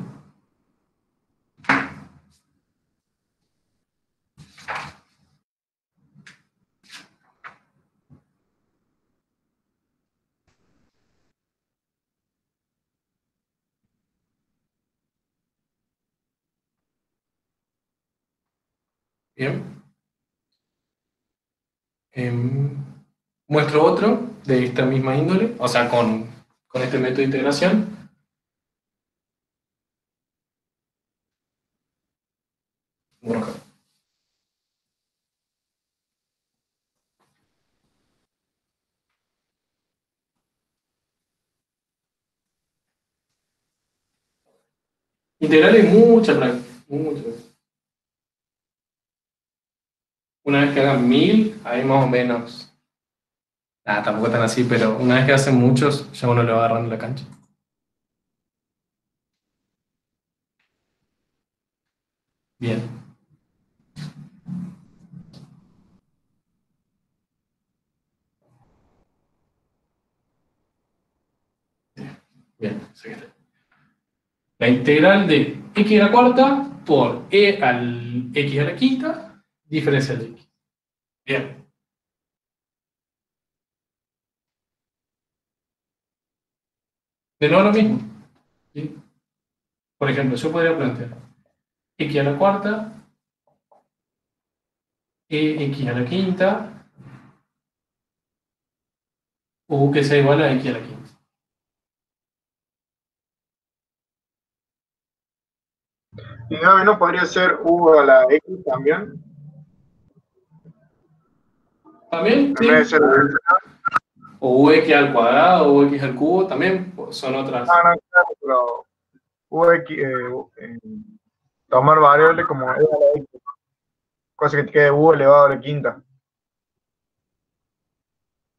Speaker 1: Bien. Muestro otro de esta misma índole, o sea, con con este método de integración. Bueno, acá. Integrales mucha práctica, mucha práctica. Una vez que hagan 1000, ahí más o menos. Tampoco tan así, pero una vez que hacen muchos, ya uno le va agarrando la cancha. Bien. Bien, la integral de x a la cuarta por e al x a la quinta, diferencial de x. Bien. De nuevo lo mismo. ¿Sí? Por ejemplo, yo podría plantear x a la cuarta, x a la quinta, o que sea igual a x a la quinta.
Speaker 5: Y no podría ser u a la x también,
Speaker 1: También,
Speaker 5: en vez de
Speaker 1: sí.
Speaker 5: ser
Speaker 1: O x al cuadrado, o x al cubo, también son otras.
Speaker 5: claro, pero ux, tomar variable como e a la x, cosa que te quede u elevado a la quinta.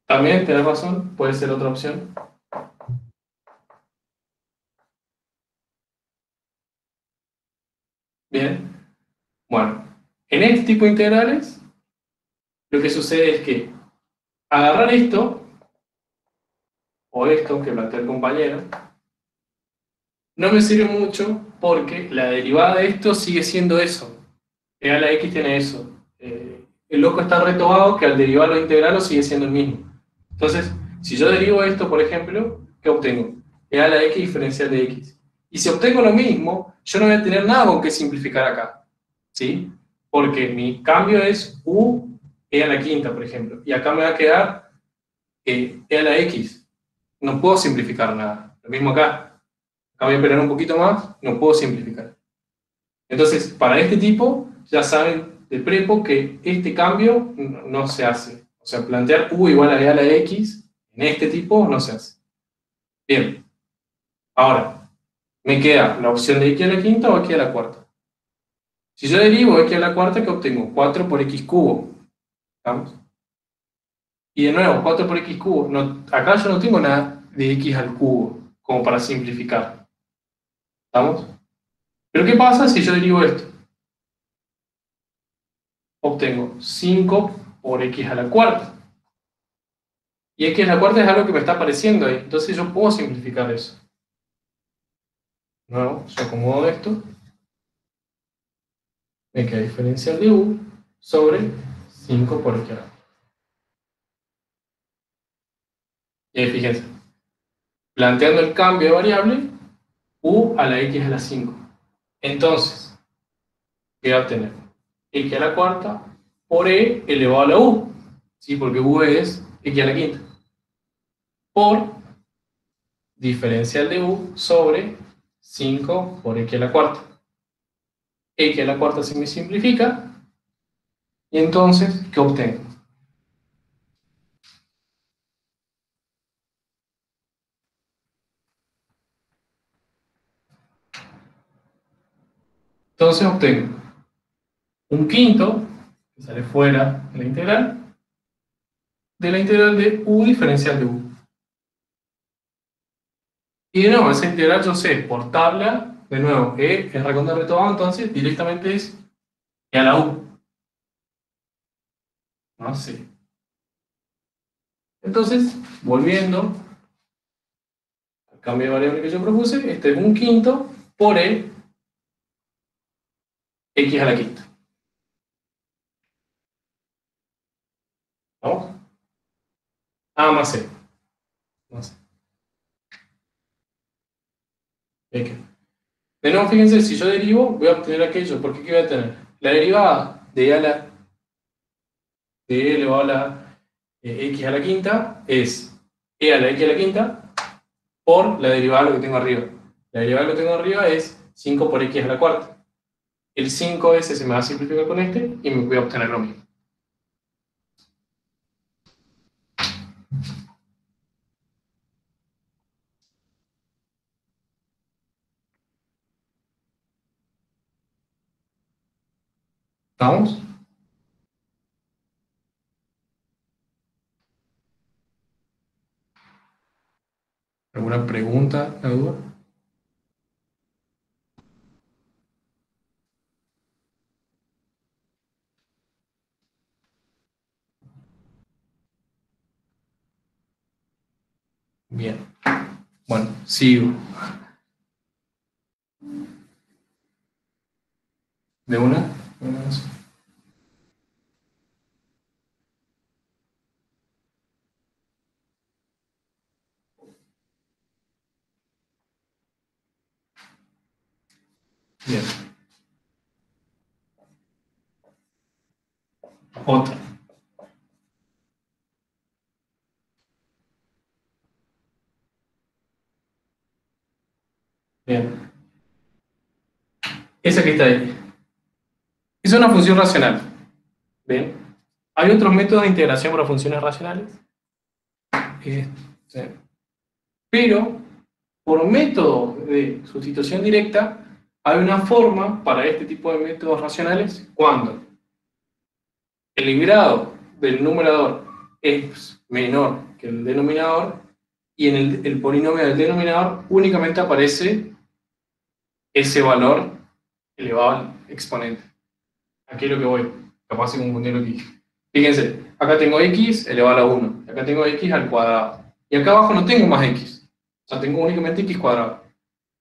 Speaker 1: También, tenés razón, puede ser otra opción. Bien. Bueno, en este tipo de integrales, lo que sucede es que agarrar esto, o esto que plantea el compañero, no me sirve mucho porque la derivada de esto sigue siendo eso. E a la x tiene eso. El loco está retobado que al derivarlo e integrarlo sigue siendo el mismo. Entonces, si yo derivo esto, por ejemplo, ¿qué obtengo? E a la x diferencial de x. Y si obtengo lo mismo, yo no voy a tener nada con qué simplificar acá. ¿Sí? Porque mi cambio es u e a la quinta, por ejemplo. Y acá me va a quedar e a la x. No puedo simplificar nada. Lo mismo acá. Acá voy a esperar un poquito más, no puedo simplificar. Entonces, para este tipo, ya saben de prepo que este cambio no se hace. O sea, plantear u igual a e a la x en este tipo no se hace. Bien. Ahora, me queda la opción de x a la quinta o x a la cuarta. Si yo derivo x a la cuarta, ¿qué obtengo? 4 por x cubo. ¿Estamos? Y de nuevo, 4 por x cubo. No, acá yo no tengo nada de x al cubo, como para simplificar. ¿Estamos? Pero ¿qué pasa si yo derivo esto? Obtengo 5 por x a la cuarta. Y x a la cuarta es algo que me está apareciendo ahí. Entonces yo puedo simplificar eso. De nuevo, yo acomodo esto. Me queda diferencial de u sobre 5 por x a la cuarta. Y ahí fíjense. Planteando el cambio de variable, u a la x a la 5. Entonces, ¿qué voy a obtener? X a la cuarta por e elevado a la u. ¿Sí? Porque u es x a la quinta. Por diferencial de u sobre 5 por x a la cuarta. X a la cuarta se me simplifica. Y entonces, ¿qué obtengo? Entonces obtengo un quinto, que sale fuera de la integral de u diferencial de u. Y de nuevo, esa integral yo sé, por tabla, de nuevo, e es redonda retobado, entonces directamente es e a la u. No sé. Entonces, volviendo al cambio de variable que yo propuse, este es un quinto por e x a la quinta. ¿Vamos? A más c. Más c. De nuevo, fíjense, si yo derivo, voy a obtener aquello. ¿Por qué? ¿Qué voy a tener? La derivada de e a la de e elevado a la x a la quinta es e a la x a la quinta por la derivada de lo que tengo arriba. La derivada de lo que tengo arriba es 5 por x a la cuarta. El 5 ese se me va a simplificar con este y me voy a obtener lo mismo. ¿Estamos? ¿Alguna pregunta, alguna duda? Bien. Bueno, sigo. ¿De una? Bien. Otra. Bien. Esa que está ahí. Es una función racional. Bien. Hay otros métodos de integración para funciones racionales. Pero, por método de sustitución directa, hay una forma para este tipo de métodos racionales cuando el librado del numerador es menor que el denominador y en el polinomio del denominador únicamente aparece ese valor elevado al exponente. Aquí es lo que voy. Capaz se confundió lo que dije. Fíjense, acá tengo x elevado a la 1. Acá tengo x al cuadrado. Y acá abajo no tengo más x. O sea, tengo únicamente x cuadrado.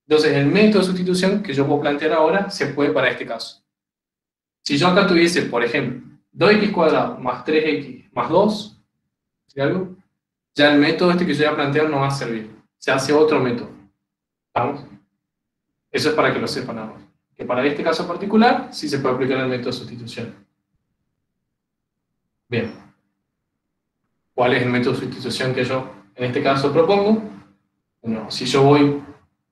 Speaker 1: Entonces, el método de sustitución que yo puedo plantear ahora se puede para este caso. Si yo acá tuviese, por ejemplo, 2x cuadrado más 3x más 2, ¿sí algo? Ya el método este que yo voy a plantear no va a servir. Se hace otro método. ¿Vamos? Eso es para que lo sepan ahora. Que para este caso particular sí se puede aplicar el método de sustitución. Bien. ¿Cuál es el método de sustitución que yo en este caso propongo? Bueno, si yo voy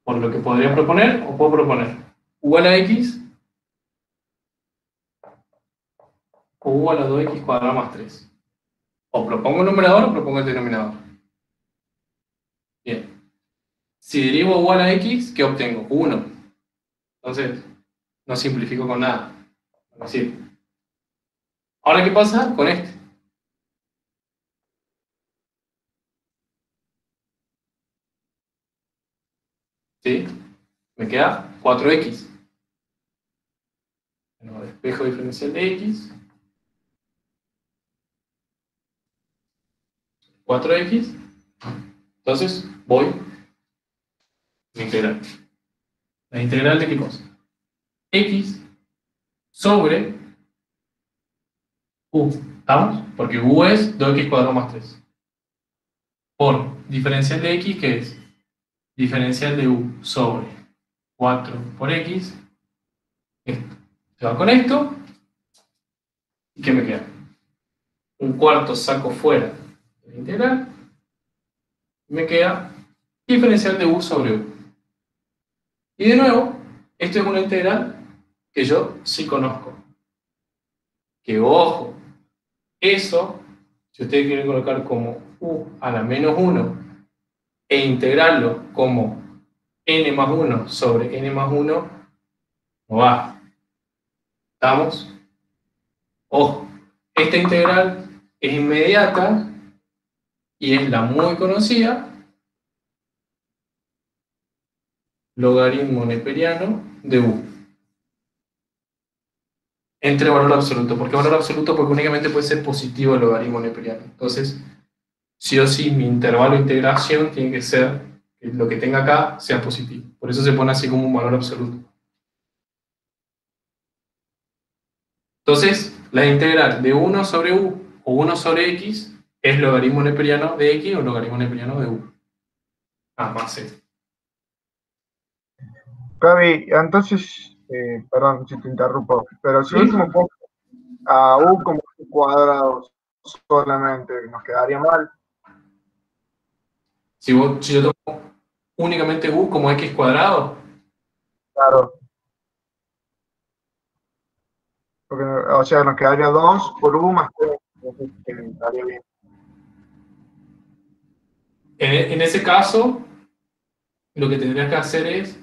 Speaker 1: por lo que podría proponer, o puedo proponer u a la x o u a la 2x cuadrado más 3. O propongo el numerador o propongo el denominador. Bien. Si derivo u a la x, ¿qué obtengo? 1. Entonces, no simplifico con nada. Es decir, ahora, ¿qué pasa con este? ¿Sí? Me queda 4x. Bueno, despejo diferencial de x. 4x. Entonces, voy a integrar. ¿La integral de qué cosa? X sobre u. ¿Estamos? Porque u es 2x cuadrado más 3. Por diferencial de x, ¿qué es? Diferencial de u sobre 4 por x. Esto. Se va con esto. ¿Y qué me queda? Un cuarto saco fuera de la integral. Me queda diferencial de u sobre u. Y de nuevo, esto es una integral que yo sí conozco. Que ojo, eso, si ustedes quieren colocar como u a la menos 1 e integrarlo como n más 1 sobre n más 1, no va. ¿Estamos? Ojo, esta integral es inmediata y es la muy conocida logaritmo neperiano de u. Entre valor absoluto. ¿Por qué valor absoluto? Porque únicamente puede ser positivo el logaritmo neperiano. Entonces, sí o sí, mi intervalo de integración tiene que ser que lo que tenga acá sea positivo. Por eso se pone así como un valor absoluto. Entonces, la integral de 1 sobre u o 1 sobre x es logaritmo neperiano de x o logaritmo neperiano de u. Más c.
Speaker 5: Gaby, entonces, perdón si te interrumpo, pero si
Speaker 1: Sí.
Speaker 5: último pongo a u como cuadrado solamente, nos quedaría mal.
Speaker 1: Si yo tomo únicamente u como x cuadrado.
Speaker 5: Claro. Porque, o sea, nos quedaría 2 por u más 3. Estaría bien.
Speaker 1: En ese caso, lo que tendrías que hacer es...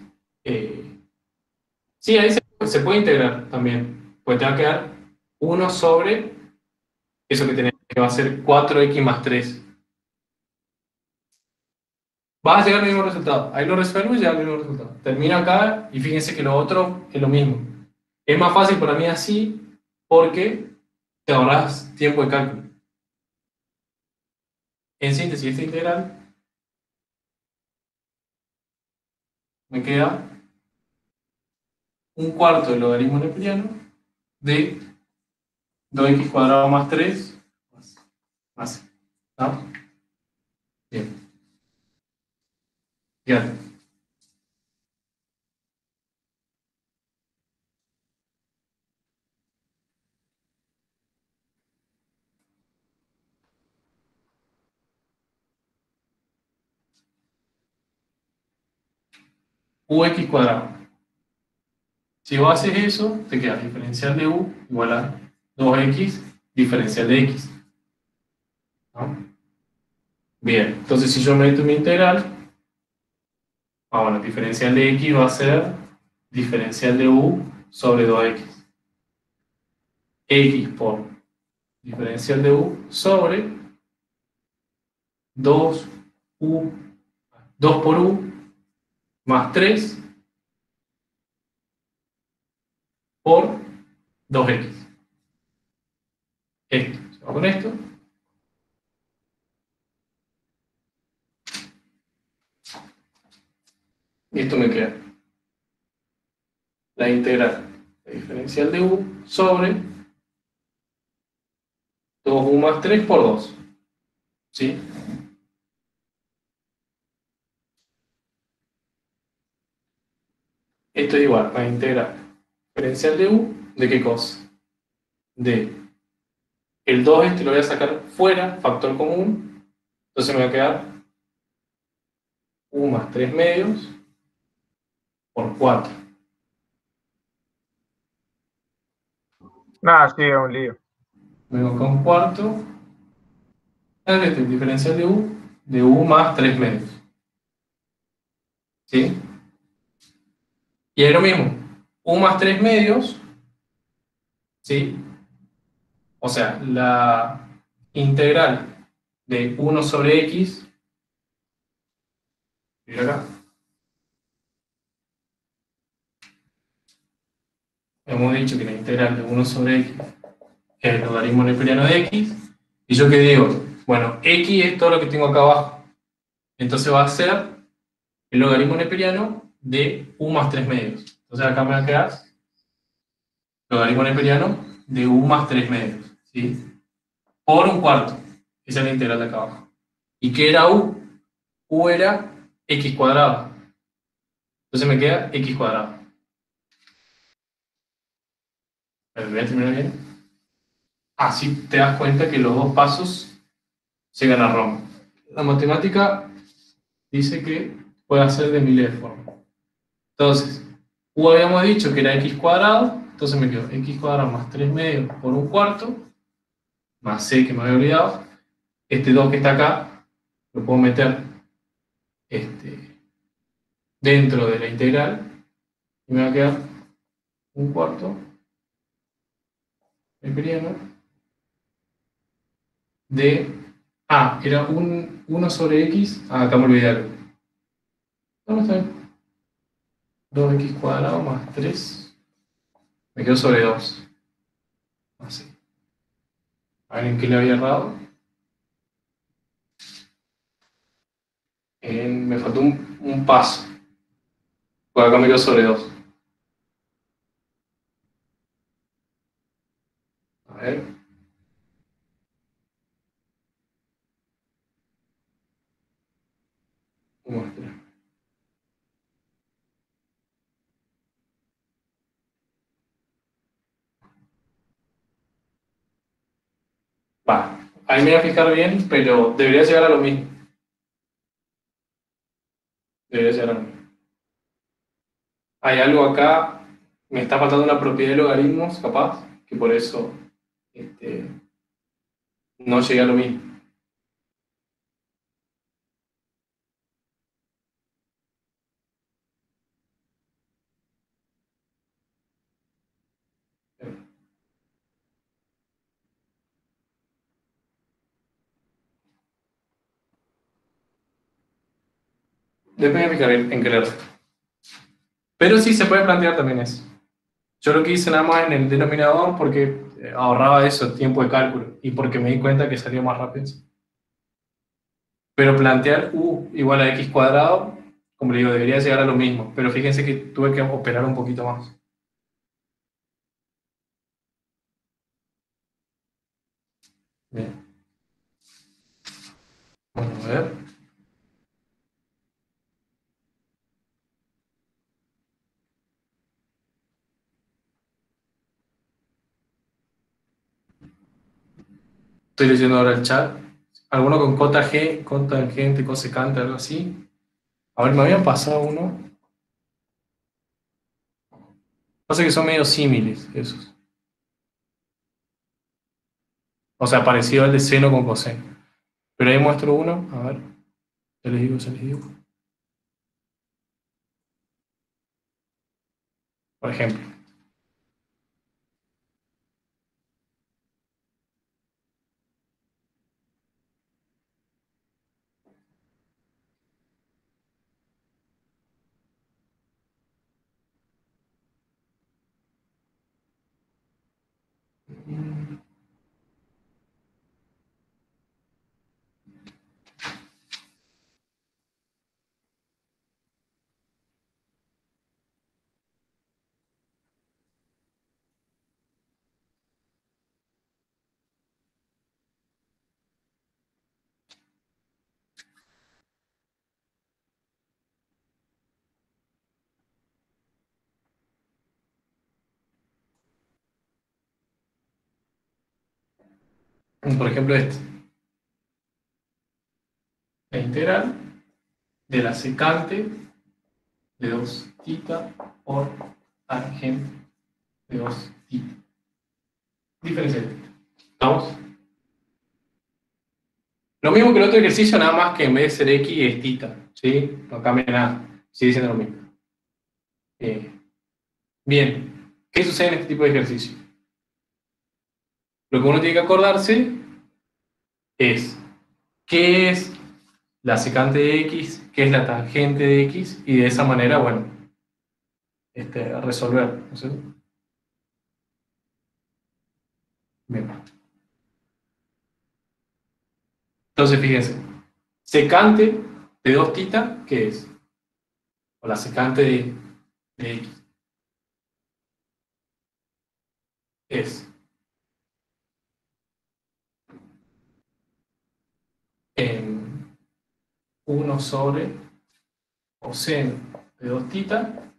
Speaker 1: sí, ahí se puede integrar también. Pues te va a quedar 1 sobre eso que tenés, que va a ser 4x más 3. Vas a llegar al mismo resultado. Ahí lo resuelvo y llega al mismo resultado. Termina acá y fíjense que lo otro es lo mismo. Es más fácil para mí así porque te ahorras tiempo de cálculo. En síntesis, esta integral me queda un cuarto del logaritmo neperiano de 2x cuadrado más 3 más. ¿No? Bien. Fíjate. Ux cuadrado. Si vos haces eso, te queda diferencial de u igual a 2x diferencial de x. ¿No? Bien, entonces si yo meto mi integral, bueno, diferencial de x va a ser diferencial de u sobre 2x. X por diferencial de u sobre 2u, 2 por u más 3 por 2x. Esto, se va con esto. Y esto me queda la integral de diferencial de u sobre 2u más 3 por 2. ¿Sí? Esto es igual a integral diferencial de u, ¿de qué cosa? De el 2 este lo voy a sacar fuera, factor común, entonces me va a quedar u más 3 medios por 4.
Speaker 5: Nada, sí, es un lío.
Speaker 1: Luego acá un cuarto, este el diferencial de u más 3 medios. ¿Sí? Y es lo mismo, u más 3 medios, ¿sí? O sea, la integral de 1 sobre x, mira acá, hemos dicho que la integral de 1 sobre x es el logaritmo neperiano de x, y yo qué digo, bueno, x es todo lo que tengo acá abajo, entonces va a ser el logaritmo neperiano de u más 3 medios. Entonces acá me va a quedar logaritmo neperiano de u más 3 medios, ¿sí? Por un cuarto, esa es la integral de acá abajo. ¿Y qué era u? U era x cuadrado, entonces me queda x cuadrado. ¿Me voy a terminar bien? Así te das cuenta que los dos pasos llegan a Roma. La matemática dice que puede hacer de miles de formas. Entonces, u habíamos dicho que era x cuadrado, entonces me quedo x cuadrado más 3 medios por un cuarto, más c que me había olvidado. Este 2 que está acá, lo puedo meter dentro de la integral y me va a quedar un cuarto neperiano de... era 1 sobre x. Acá me olvidé algo. No, está bien. 2x cuadrado más 3. Me quedo sobre 2. Así. A ver en qué le había errado. Me faltó un paso. Pues acá me quedo sobre 2. A ver. Muestra. Va. Ahí me voy a fijar bien, pero debería llegar a lo mismo. debería llegar a lo mismo. Hay algo acá, me está faltando una propiedad de logaritmos, capaz, que por eso no llegué a lo mismo. Después me fijaré en qué le resto. Pero sí se puede plantear también eso. Yo lo que hice nada más en el denominador porque ahorraba eso, tiempo de cálculo, y porque me di cuenta que salía más rápido. Pero plantear u igual a x cuadrado, como le digo, debería llegar a lo mismo, pero fíjense que tuve que operar un poquito más. Bien. Bueno, a ver. Estoy leyendo ahora el chat. ¿Alguno con cota G, cotangente, cosecante, algo así? A ver, me habían pasado uno. Pasa que son medio símiles esos. O sea, parecido al de seno con coseno. Pero ahí muestro uno. A ver. Ya les digo, ya les digo. Por ejemplo. Por ejemplo, este. La integral de la secante de 2 θ por tangente de 2 θ. Diferencia de θ. ¿Estamos? Lo mismo que el otro ejercicio, nada más que en vez de ser x es θ. ¿Sí? No cambia nada. Sigue siendo lo mismo. Bien. ¿Qué sucede en este tipo de ejercicio? Lo que uno tiene que acordarse es qué es la secante de x, qué es la tangente de x, y de esa manera, bueno, resolver. ¿No es cierto? Bien. Entonces, fíjense, secante de 2 θ, ¿qué es? O la secante de x es 1 sobre coseno de 2 θ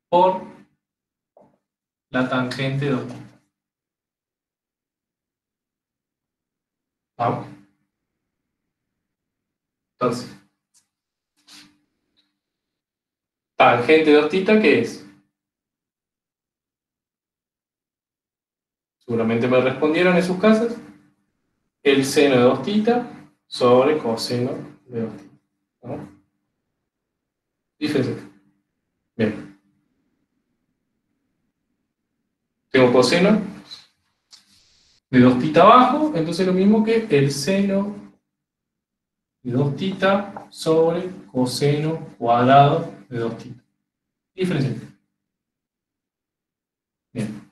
Speaker 1: por la tangente de 2 θ. ¿Vamos? Entonces, tangente de 2 θ, ¿qué es? Seguramente me respondieron en sus casas. El seno de 2 θ sobre coseno de 2 θ. ¿No? Diferencia. Bien. Tengo coseno de 2 θ abajo, entonces lo mismo que el seno de 2 θ sobre coseno cuadrado de 2 θ. Diferencia. Bien.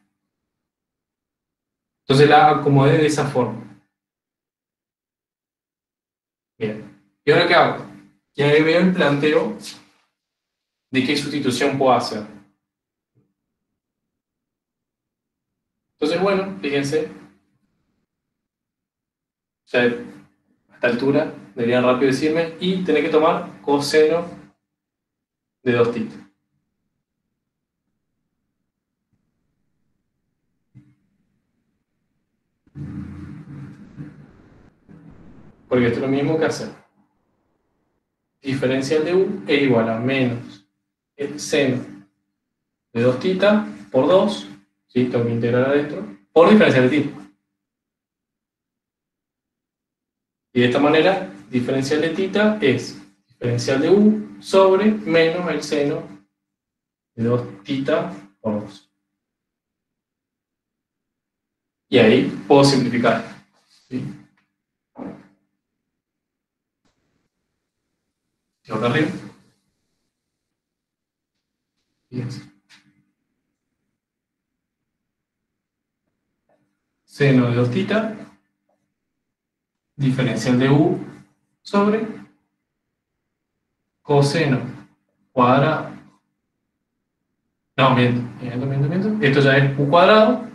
Speaker 1: Entonces la acomodé de esa forma. Bien. ¿Y ahora qué hago? Ya veo el planteo de qué sustitución puedo hacer. Entonces, bueno, fíjense. Ya a esta altura deberían rápido decirme, y tener que tomar coseno de 2 θ. Porque esto es lo mismo que hacer diferencial de u es igual a menos el seno de 2 θ por 2, ¿sí? Tengo que integrar adentro, por diferencial de θ. Y de esta manera, diferencial de θ es diferencial de u sobre menos el seno de 2 θ por 2. Y ahí puedo simplificar, ¿sí? Sigo acá arriba. Fíjense. Seno de 2 θ, diferencial de u sobre coseno cuadrado. No, miento. Esto ya es u cuadrado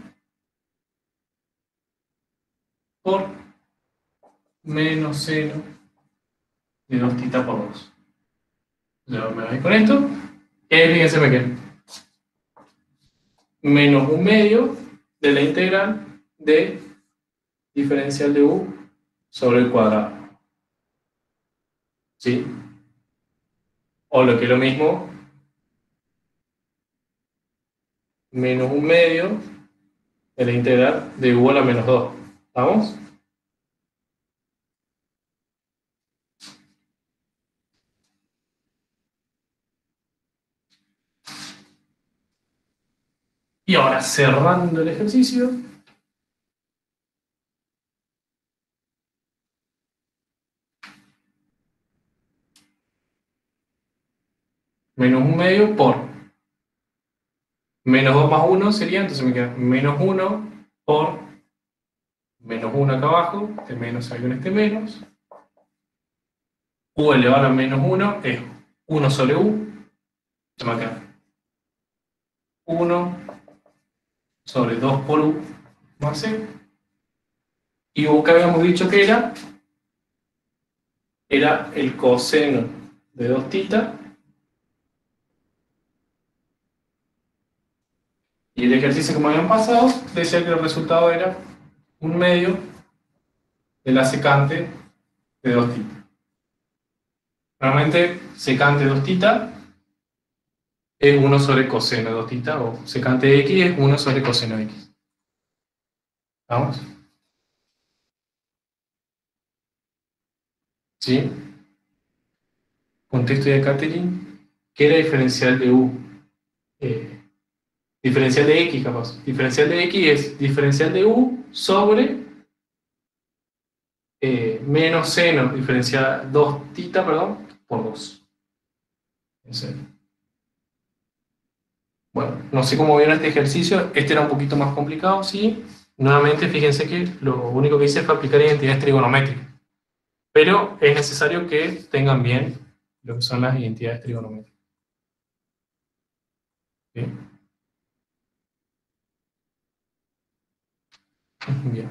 Speaker 1: por menos seno de 2 θ por 2. Ya me voy con esto. Fíjense, me queda menos 1/2 de la integral de diferencial de u sobre el cuadrado. ¿Sí? O lo que es lo mismo, menos 1/2 de la integral de u a la menos 2. ¿Estamos? Y ahora, cerrando el ejercicio, menos 1/2 por menos 2 más 1 sería, entonces me queda menos 1 por menos 1 acá abajo, este menos hay un este menos, u elevado a menos 1 es 1 sobre u, se me queda 1 sobre 2 por u más c, y u que habíamos dicho que era el coseno de 2 θ, y el ejercicio que me habían pasado decía que el resultado era 1/2 de la secante de 2 θ. Normalmente secante de 2 θ es 1 sobre coseno de 2 θ, o secante de x es 1 sobre coseno de x. ¿Vamos? ¿Sí? Contexto de Catherine, ¿qué era diferencial de u? Diferencial de x, capaz. Diferencial de x es diferencial de u sobre menos seno, diferencial 2 θ, perdón, por 2. Bueno, no sé cómo vieron este ejercicio. Este era un poquito más complicado, sí. Nuevamente, fíjense que lo único que hice fue aplicar identidades trigonométricas. Pero es necesario que tengan bien lo que son las identidades trigonométricas. ¿Sí? Bien.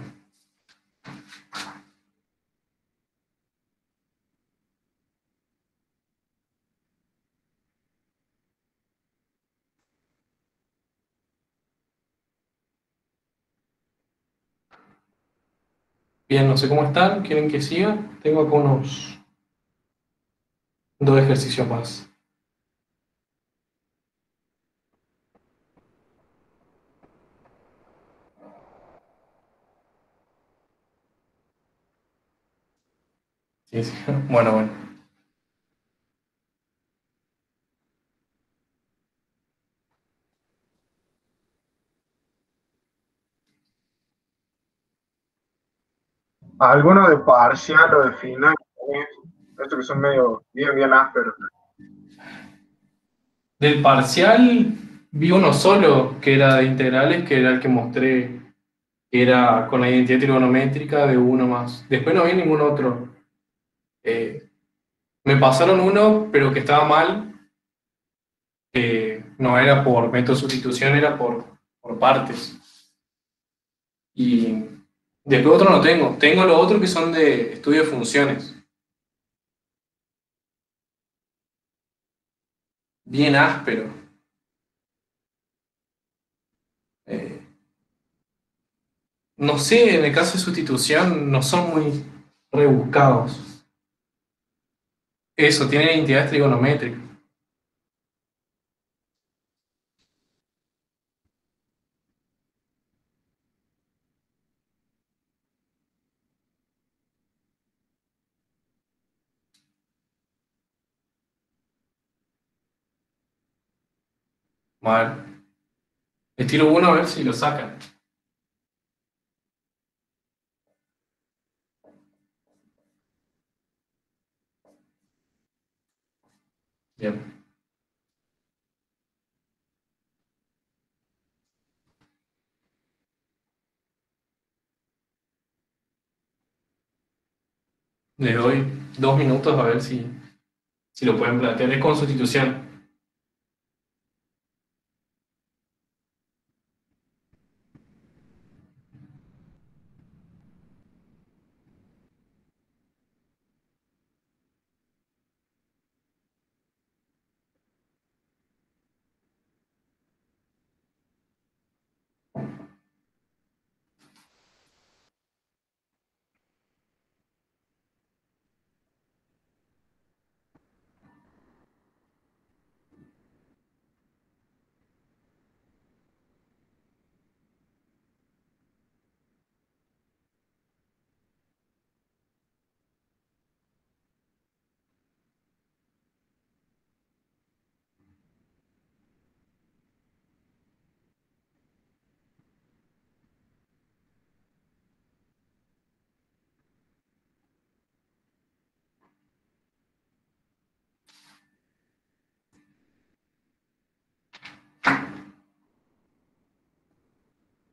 Speaker 1: Bien, no sé cómo están. ¿Quieren que siga? Tengo acá unos 2 ejercicios más. Sí, sí. Bueno.
Speaker 5: Alguno de parcial o de final, estos que son medio bien ásperos.
Speaker 1: Del parcial vi uno solo, que era de integrales, que era el que mostré, que era con la identidad trigonométrica de uno más. Después no vi ningún otro. Me pasaron uno, pero que estaba mal, no era por método de sustitución, era por partes. Y después otro no tengo. Tengo los otros que son de estudio de funciones. Bien áspero. No sé, en el caso de sustitución no son muy rebuscados. Eso, tiene identidades trigonométricas. Vale. Estilo 1 a ver si lo sacan. Bien. Les doy 2 minutos a ver si lo pueden plantear. Es con sustitución.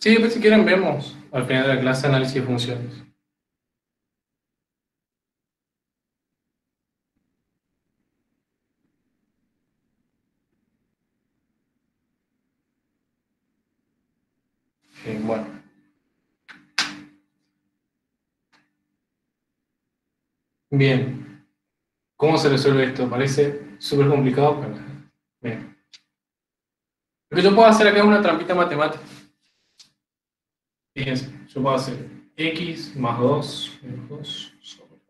Speaker 1: Sí, después si quieren vemos al final de la clase análisis de funciones. Bueno. Bien. ¿Cómo se resuelve esto? Parece súper complicado, pero bien. Lo que yo puedo hacer acá es una trampita matemática. Fíjense, yo puedo hacer x más 2 menos 2 sobre.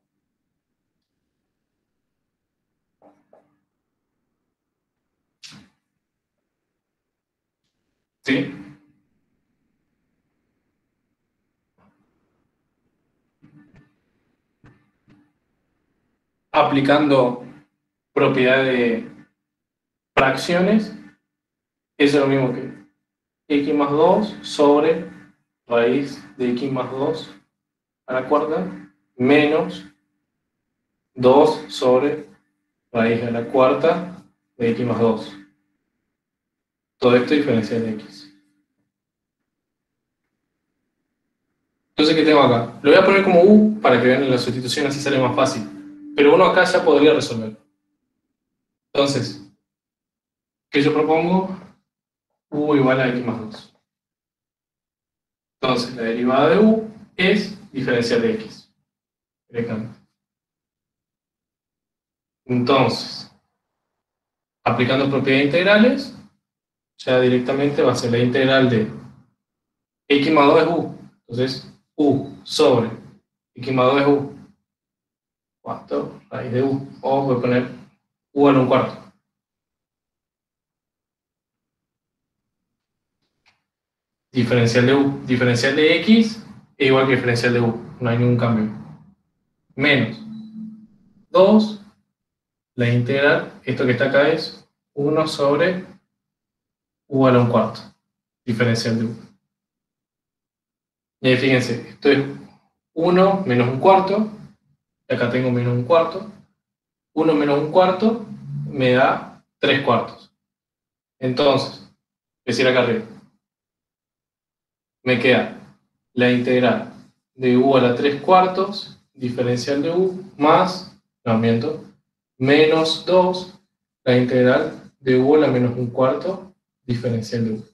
Speaker 1: ¿Sí? Aplicando propiedad de fracciones, eso es lo mismo que x más 2 sobre raíz de x más 2 a la cuarta menos 2 sobre raíz a la cuarta de x más 2. Todo esto diferencial de x. Entonces, ¿qué tengo acá? Lo voy a poner como u para que vean la sustitución, así sale más fácil. Pero uno acá ya podría resolver. Entonces, ¿qué yo propongo? U igual a x más 2. Entonces, la derivada de u es diferencial de x. Directamente. Entonces, aplicando propiedades integrales, ya directamente va a ser la integral de x más 2 es u. Entonces, u sobre x más 2 es u. ¿Cuánto? Raíz de u. O voy a poner u a un cuarto. Diferencial de u. Diferencial de x es igual que diferencial de u. No hay ningún cambio. Menos 2. La integral, esto que está acá es 1 sobre u a un cuarto. Diferencial de u. Y ahí fíjense, esto es 1 menos un cuarto. Y acá tengo menos un cuarto. 1 menos un cuarto me da 3 cuartos. Entonces, es decir, acá arriba, me queda la integral de u a la 3 cuartos, diferencial de u, más, no miento, menos 2, la integral de u a la menos un cuarto, diferencial de u.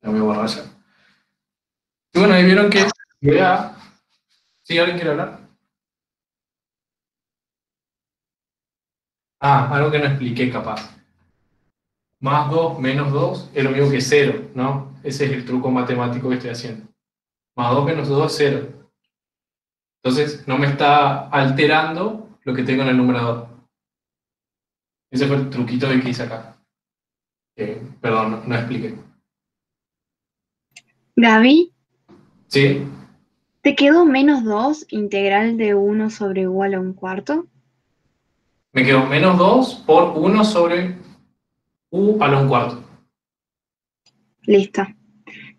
Speaker 1: La voy a borrar ya. Y bueno, ahí vieron que vea. ¿Sí? ¿Alguien quiere hablar? Algo que no expliqué capaz. Más 2 menos 2 es lo mismo que 0, ¿no? Ese es el truco matemático que estoy haciendo. Más 2 menos 2 es 0. Entonces no me está alterando lo que tengo en el numerador. Ese fue el truquito que hice acá. Perdón, no expliqué.
Speaker 9: Gaby,
Speaker 1: ¿Sí?
Speaker 9: ¿te quedó -2 integral de 1 sobre igual a un cuarto?
Speaker 1: Me quedó -2 por 1 sobre u a la 1/4.
Speaker 9: Listo.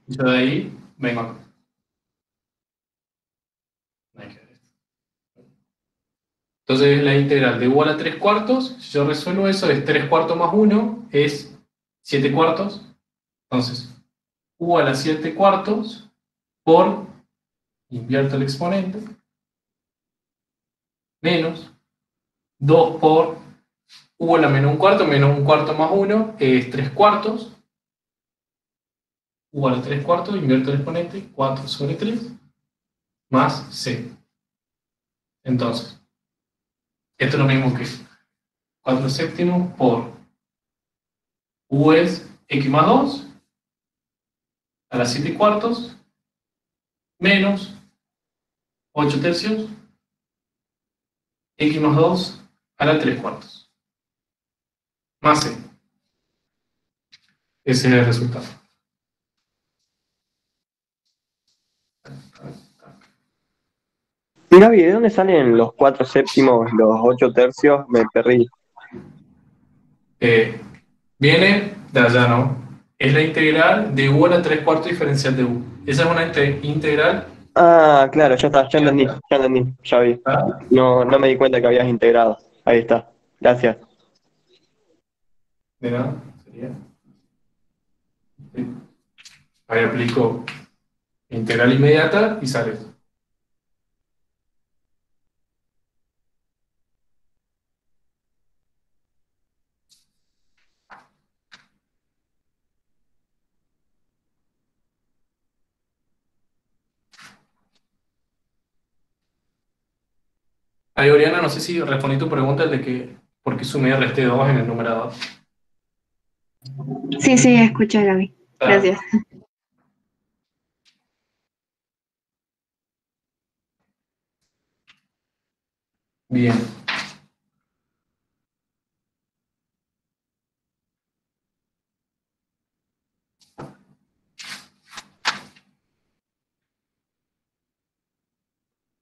Speaker 1: Yo de ahí vengo acá. Hay que ver esto. Entonces la integral de u a la 3/4, si yo resuelvo eso, es 3/4 más 1, es 7/4. Entonces, u a la 7/4 por, invierto el exponente, menos 2 por u a la -1/4 más 1 es 3/4. U a la 3/4, invierto el exponente, 4 sobre 3, más c. Entonces, esto es lo mismo que 4 séptimos por u es x más 2 a la 7/4 menos 8 tercios x más 2 a la 3/4 más c. Ese es el resultado.
Speaker 10: Gaby, ¿de dónde salen los 4 séptimos, los 8 tercios? Me perdí.
Speaker 1: Viene de allá, ¿no? Es la integral de u a la 3/4 diferencial de u. Esa es una integral.
Speaker 10: Ah, claro, ya está, ya entendí, ya vi.
Speaker 1: ¿Ah?
Speaker 10: No, no me di cuenta que habías integrado. Ahí está. Gracias.
Speaker 1: De nada, sería. Sí. Ahí aplico integral inmediata y sale. Ahí, Oriana, no sé si respondí tu pregunta de que por qué sumé resté 2 en el numerador.
Speaker 9: Sí, sí, escucha, Gaby.
Speaker 1: Ah,
Speaker 9: Gracias.
Speaker 1: bien.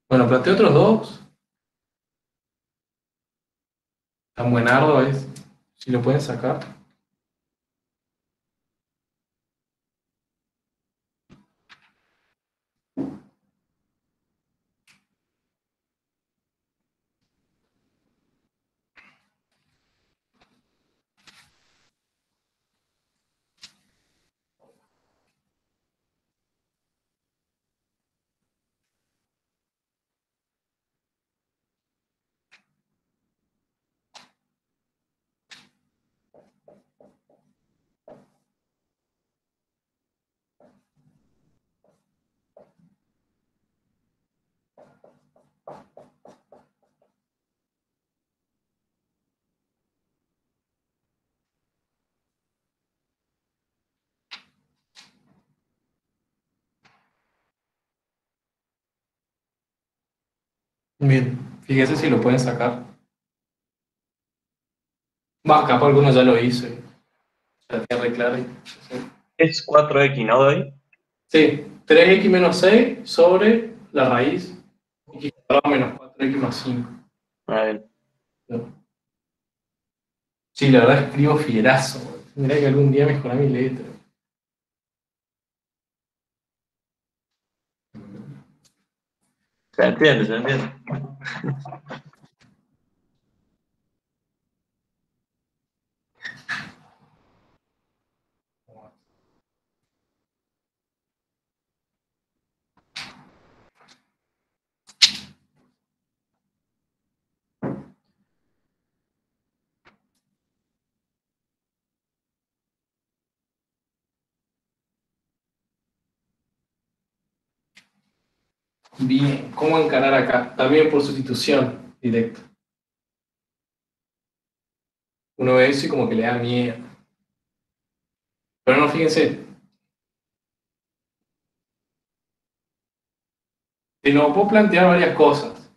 Speaker 1: Bueno, planteé otros dos. Tan buenardo es. Si lo pueden sacar. Bien. Fíjese si lo pueden sacar. Va, capaz alguno ya lo hizo. Ya tiene re claro.
Speaker 2: Es 4x, ¿no, Doy?
Speaker 1: Sí, 3x menos 6 sobre la raíz x cuadrado menos 4x más 5.
Speaker 2: A ver.
Speaker 1: Sí, la verdad escribo fierazo. Tendría que algún día mejorar mi letra.
Speaker 2: Se entiende, se entiende.
Speaker 1: Bien, ¿cómo encarar acá? También por sustitución directa. Uno ve eso y como que le da miedo. Pero no, fíjense. De nuevo, puedo plantear varias cosas,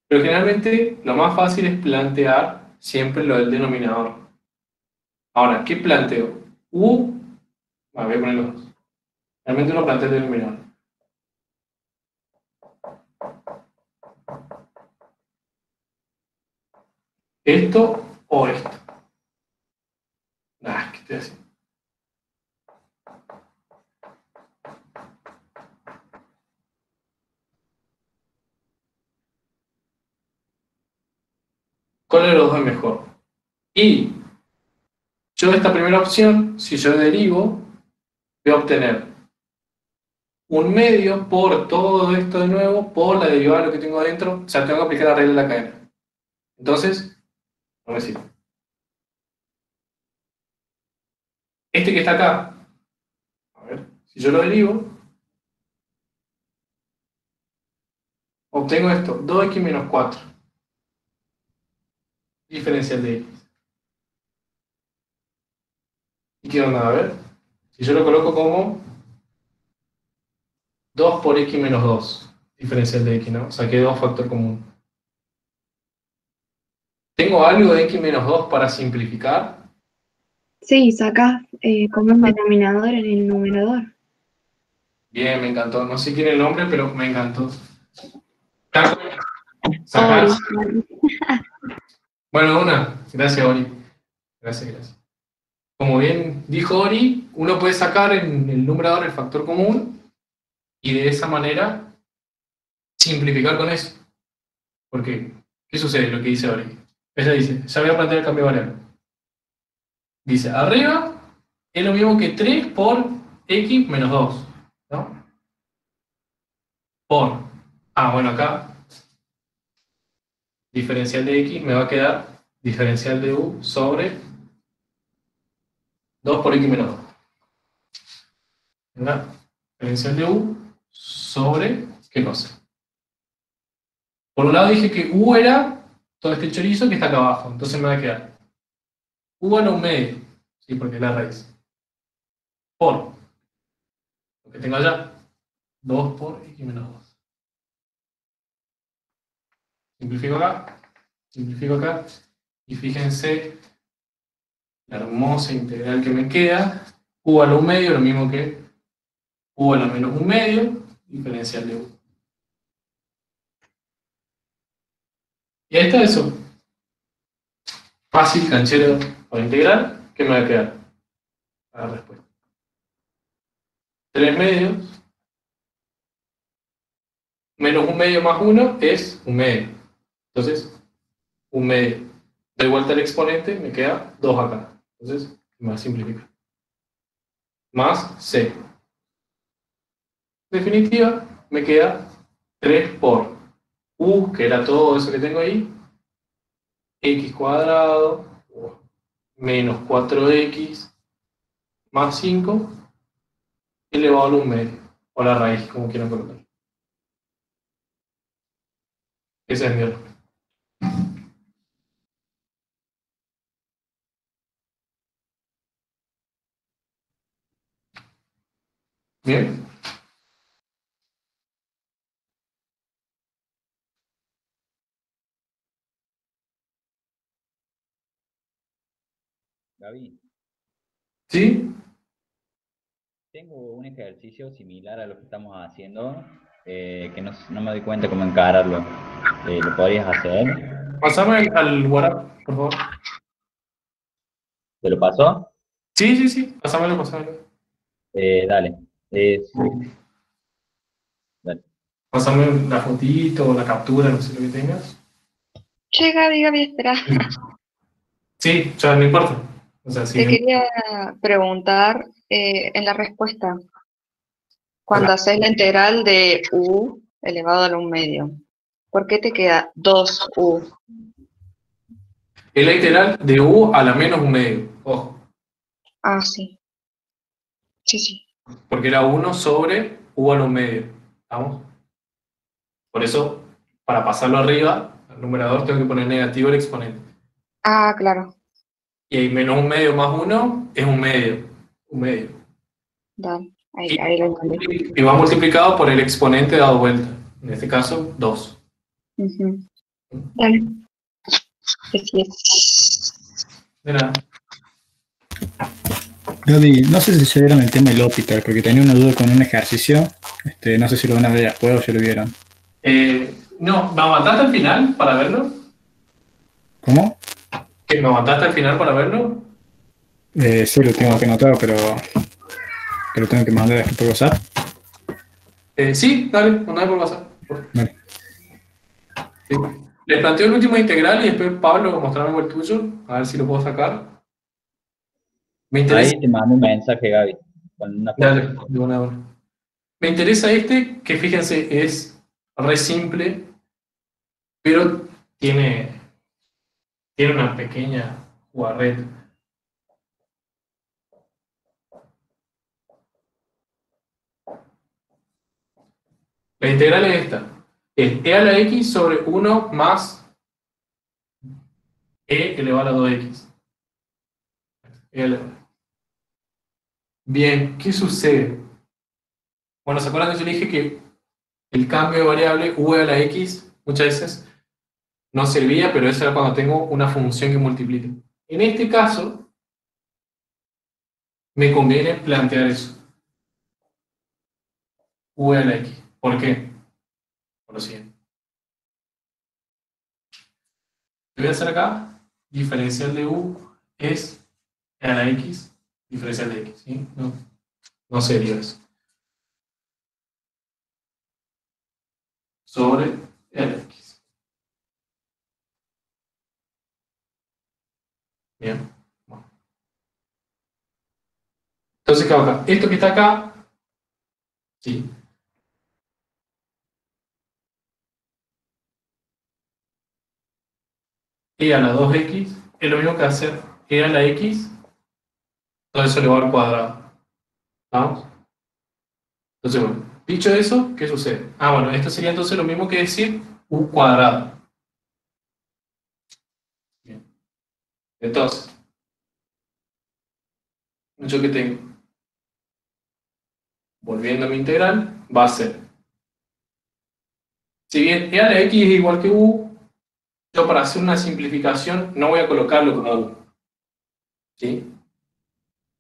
Speaker 1: pero generalmente lo más fácil es plantear siempre lo del denominador. Ahora, ¿qué planteo? Voy a poner los dos. Realmente uno plantea el denominador. ¿Esto o esto? ¿Qué estoy haciendo? ¿Cuál de los dos es mejor? Y yo de esta primera opción, si yo derivo, voy a obtener un medio por todo esto de nuevo, por la derivada de lo que tengo adentro, o sea, tengo que aplicar la regla de la cadena. Entonces, no me sirve. Este que está acá, a ver, si yo lo derivo, obtengo esto, 2x menos 4, diferencial de x. ¿Y qué onda? A ver, si yo lo coloco como 2 por x menos 2, diferencial de x, ¿no? Saqué 2 factor común. ¿Tengo algo de x menos 2 para simplificar?
Speaker 9: Sí, sacás como un denominador en el numerador.
Speaker 1: Bien, me encantó. No sé quién es el nombre, pero me encantó.
Speaker 9: Ori.
Speaker 1: Sacás. Bueno, gracias, Ori. Gracias. Como bien dijo Ori, uno puede sacar en el numerador el factor común y de esa manera simplificar con eso. ¿Por qué? ¿Qué sucede? Lo que dice Ori. Ella dice, ya voy a plantear el cambio de variable. Dice, arriba es lo mismo que 3 por x menos 2, ¿no? Por, bueno, acá, diferencial de x me va a quedar diferencial de u sobre 2 por x menos 2. ¿Verdad? Diferencial de u sobre, ¿qué cosa? Por un lado dije que u era todo este chorizo que está acá abajo, entonces me va a quedar u a la 1/2, ¿sí? Porque es la raíz. Por lo que tengo allá, 2 por x menos 2. Simplifico acá, y fíjense la hermosa integral que me queda, u a la 1/2, lo mismo que u a la menos 1/2, diferencial de u. Y ahí está eso. Fácil, canchero para integrar, ¿qué me va a quedar? La respuesta. 3 medios, menos 1/2 más 1 es 1/2. Entonces, 1/2. Doy vuelta al exponente, me queda 2 acá. Entonces, me va a simplificar. Más c. En definitiva, me queda 3 por u, que era todo eso que tengo ahí, x cuadrado, menos 4x, más 5, elevado a la 1/2, o la raíz, como quieran colocar. Ese es mi error. Bien.
Speaker 11: Gaby,
Speaker 1: ¿Sí?
Speaker 11: tengo un ejercicio similar a lo que estamos haciendo, que no me doy cuenta cómo encararlo. ¿Lo podrías hacer?
Speaker 1: Pasame al WhatsApp, por favor.
Speaker 11: ¿Te lo pasó?
Speaker 1: Sí. Pásamelo.
Speaker 11: Dale. Dale.
Speaker 1: Pásame la fotito o la captura, no sé lo que tengas.
Speaker 12: Che, Gaby, espera.
Speaker 1: Sí, ya no importa. O sea,
Speaker 12: Te quería preguntar en la respuesta, cuando haces la integral de u elevado a la 1/2, ¿por qué te queda 2u?
Speaker 1: Es la integral de u a la menos 1/2. Ojo.
Speaker 12: Ah, sí. Sí.
Speaker 1: Porque era 1 sobre u a la 1/2. ¿Vamos? Por eso, para pasarlo arriba, al numerador tengo que poner negativo el exponente.
Speaker 12: Ah, claro.
Speaker 1: Y ahí menos 1/2 más 1 es 1/2. 1/2.
Speaker 12: Dale, ahí lo entendí.
Speaker 1: Y va multiplicado por el exponente dado vuelta. En este caso, 2.
Speaker 12: Ujú. Dale. Así es.
Speaker 1: De nada.
Speaker 13: Gaby, no sé si se vieron el tema del L'Hopital, porque tenía una duda con un ejercicio. No sé si lo van a ver después o ya lo vieron.
Speaker 1: No, ¿me aguantaste al final para verlo?
Speaker 13: ¿Cómo?
Speaker 1: ¿Que me aguantaste al final para verlo?
Speaker 13: Sí, lo tengo que anotar, pero te lo tengo que mandar después por WhatsApp.
Speaker 1: Sí, dale, mandame por WhatsApp.
Speaker 13: Vale.
Speaker 1: Sí. Les planteo el último integral y después Pablo mostrarme el tuyo, a ver si lo puedo sacar. Me interesa.
Speaker 11: Ahí te mando un mensaje, Gaby, con una foto.
Speaker 1: Dale, de una hora. Me interesa este, que fíjense, es re simple, pero tiene una pequeña jugarreta. La integral es esta. Es e a la x sobre 1 más e elevado a la 2x. E a la- Bien, ¿qué sucede? Bueno, ¿se acuerdan que yo le dije que el cambio de variable v a la x muchas veces no servía, pero eso era cuando tengo una función que multiplica? En este caso, me conviene plantear eso. V a la x. ¿Por qué? Por lo siguiente. Lo voy a hacer acá. Diferencial de u es e a la x, diferencial de x. ¿Sí? No sería eso. Sobre e a la x. Bien. Bueno. Entonces, ¿qué hago acá? Esto que está acá, ¿sí? E a la 2x es lo mismo que hacer e a la x, todo eso elevado al cuadrado. ¿Vamos? Entonces, bueno, dicho eso, ¿qué sucede? Ah, bueno, esto sería entonces lo mismo que decir u cuadrado. Bien. Entonces, yo que tengo, volviendo a mi integral, va a ser, si bien e a la x es igual que u, yo para hacer una simplificación no voy a colocarlo como u. ¿Sí?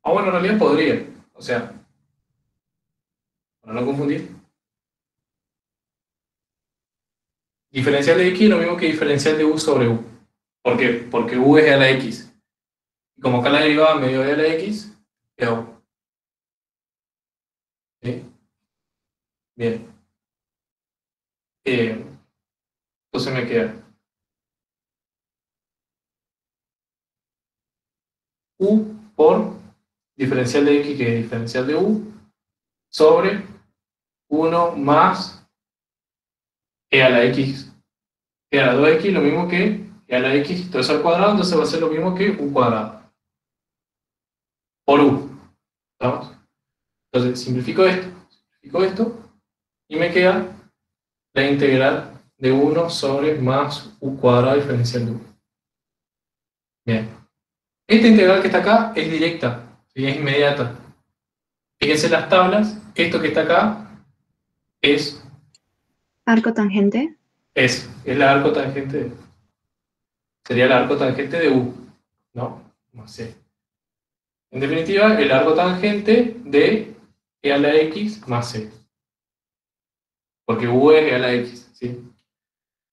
Speaker 1: Ah, bueno, en realidad podría. O sea, para no confundir. Diferencial de x es lo mismo que diferencial de u sobre u. ¿Por qué? Porque u es e a la x. Y como acá la derivada medio de e a la x, queda u. ¿Sí? Bien. Entonces me queda u por diferencial de x, que es diferencial de u, sobre 1 más e a la x. E a la 2x lo mismo que e a la x, todo eso al cuadrado, entonces va a ser lo mismo que u cuadrado. Por u. ¿Estamos? Entonces simplifico esto y me queda la integral de 1 sobre más u cuadrado diferencial de u. Bien. Esta integral que está acá es directa, ¿sí? Es inmediata. Fíjense las tablas, esto que está acá es
Speaker 9: Arco tangente.
Speaker 1: es la arco tangente, sería el arco tangente de u, ¿no? No sé. En definitiva, el arco tangente de e a la x más c. Porque u es e a la x, ¿sí?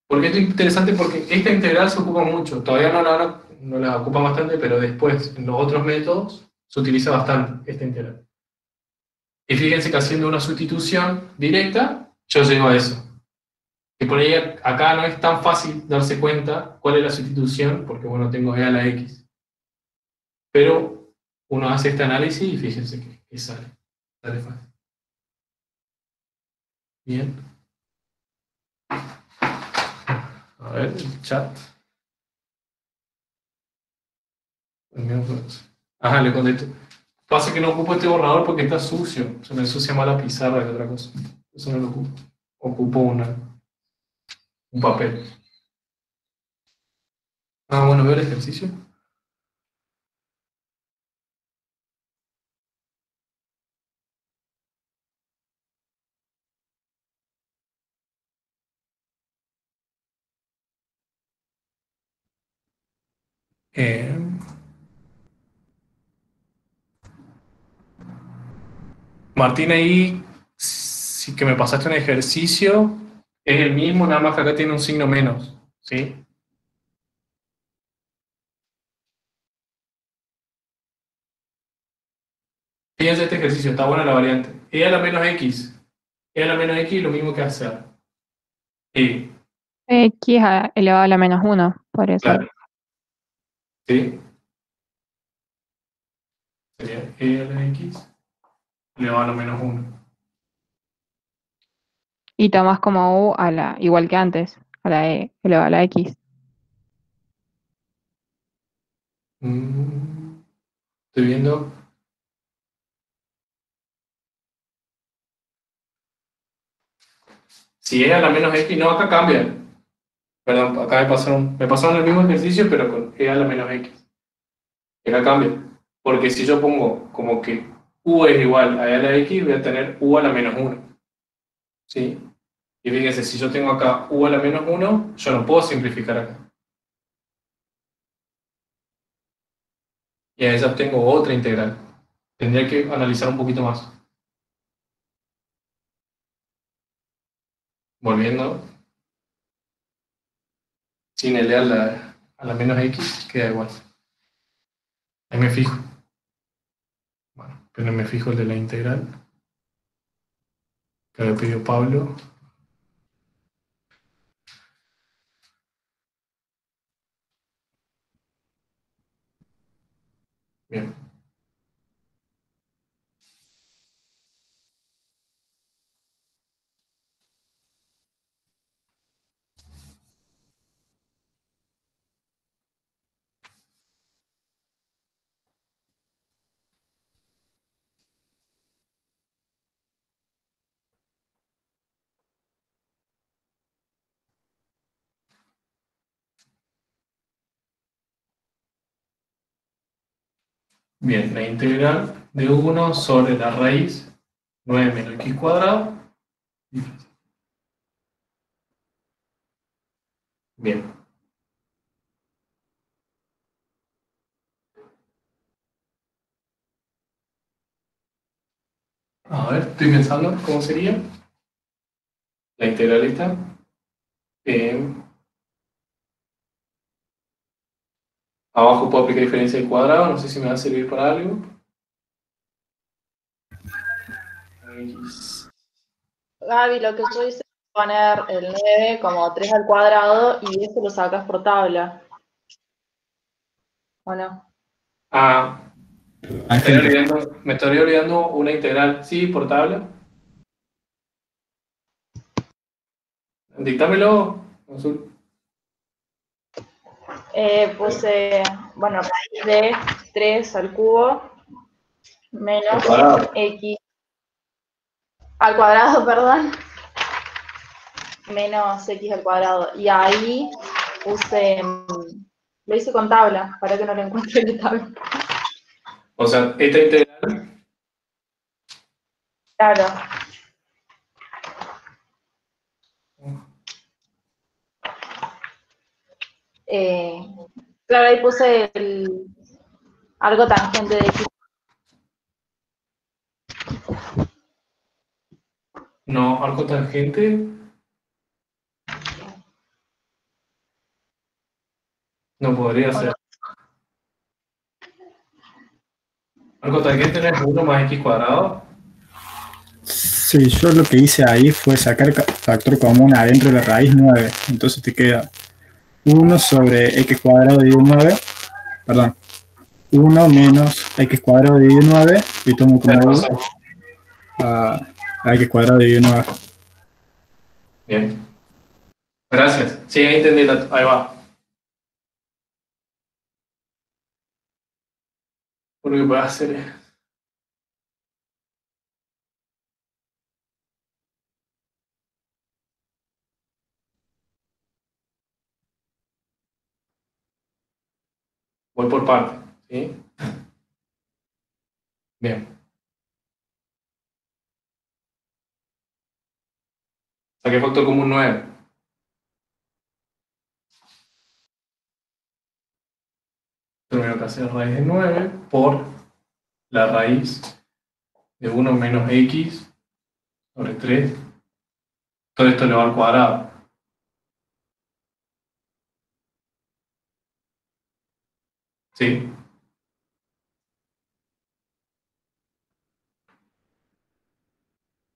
Speaker 1: Porque esto es interesante porque esta integral se ocupa mucho. Todavía no la ocupa bastante, pero después en los otros métodos se utiliza bastante esta integral. Y fíjense que haciendo una sustitución directa, yo llego a eso. Que por ahí acá no es tan fácil darse cuenta cuál es la sustitución, porque bueno, tengo e a la x. Pero uno hace este análisis y fíjense que sale. Sale fácil. Bien. A ver, el chat. Ajá, le contesto. Pasa que no ocupo este borrador porque está sucio. Se me ensucia más la pizarra que otra cosa. Eso no lo ocupo. Ocupo un papel. Ah, bueno, veo el ejercicio. Eh, Martín, ahí sí que me pasaste un ejercicio, es el mismo, nada más que acá tiene un signo menos, ¿sí? Fíjense este ejercicio, está buena la variante. E a la menos x. E a la menos x es lo mismo que hacer. E,
Speaker 7: elevado a la menos 1, por eso.
Speaker 1: claro. ¿Sí? Sería e a la x elevado a la menos 1.
Speaker 7: Y tomás como u igual que antes, a la e elevado a la x.
Speaker 1: Estoy viendo. Si e a la menos x, no, acá cambia. Perdón, acá me pasaron el mismo ejercicio, pero con e a la menos x. Acá cambia. Porque si yo pongo como que u es igual a e a la x, voy a tener u a la menos 1. ¿Sí? Y fíjense, si yo tengo acá u a la menos 1, yo no puedo simplificar acá. Y a esa obtengo otra integral. Tendría que analizar un poquito más. Volviendo, sin el e a la menos x, queda igual. Ahí me fijo. Bueno, pero me fijo el de la integral que había pedido Pablo. Bien. Bien, la integral de 1 sobre la raíz 9 menos x cuadrado. Bien. A ver, estoy pensando cómo sería la integral esta. Abajo puedo aplicar diferencia del cuadrado, no sé si me va a servir para algo.
Speaker 8: Gaby, lo que yo hice es poner el 9 como 3 al cuadrado y eso lo sacas por tabla. ¿O no?
Speaker 1: Ah, me estaría olvidando una integral. Sí, por tabla. Díctamelo, Azul.
Speaker 8: Puse, bueno, raíz de 3 al cubo menos x al cuadrado, perdón, menos x al cuadrado. Y ahí puse, lo hice con tabla, para que no lo encuentre en la tabla.
Speaker 1: O sea, esta integral.
Speaker 8: Claro. Claro, ahí puse algo tangente de x.
Speaker 1: No, arco tangente. No podría ser. Arco tangente no es 1 más x cuadrado.
Speaker 13: Sí, yo lo que hice ahí fue sacar factor común adentro de la raíz 9. Entonces te queda 1 sobre x cuadrado dividido 9. Perdón. 1 menos x cuadrado dividido 9. Y tomo como 1 a x cuadrado dividido 9.
Speaker 1: Bien. Gracias. Sí, ahí entendí. Ahí va. Lo que puedo hacer es. Voy por parte. ¿Sí? Bien. Saqué factor común 9. Primero que hacer raíz de 9 por la raíz de 1 menos x sobre 3. Todo esto elevado al cuadrado. ¿Sí?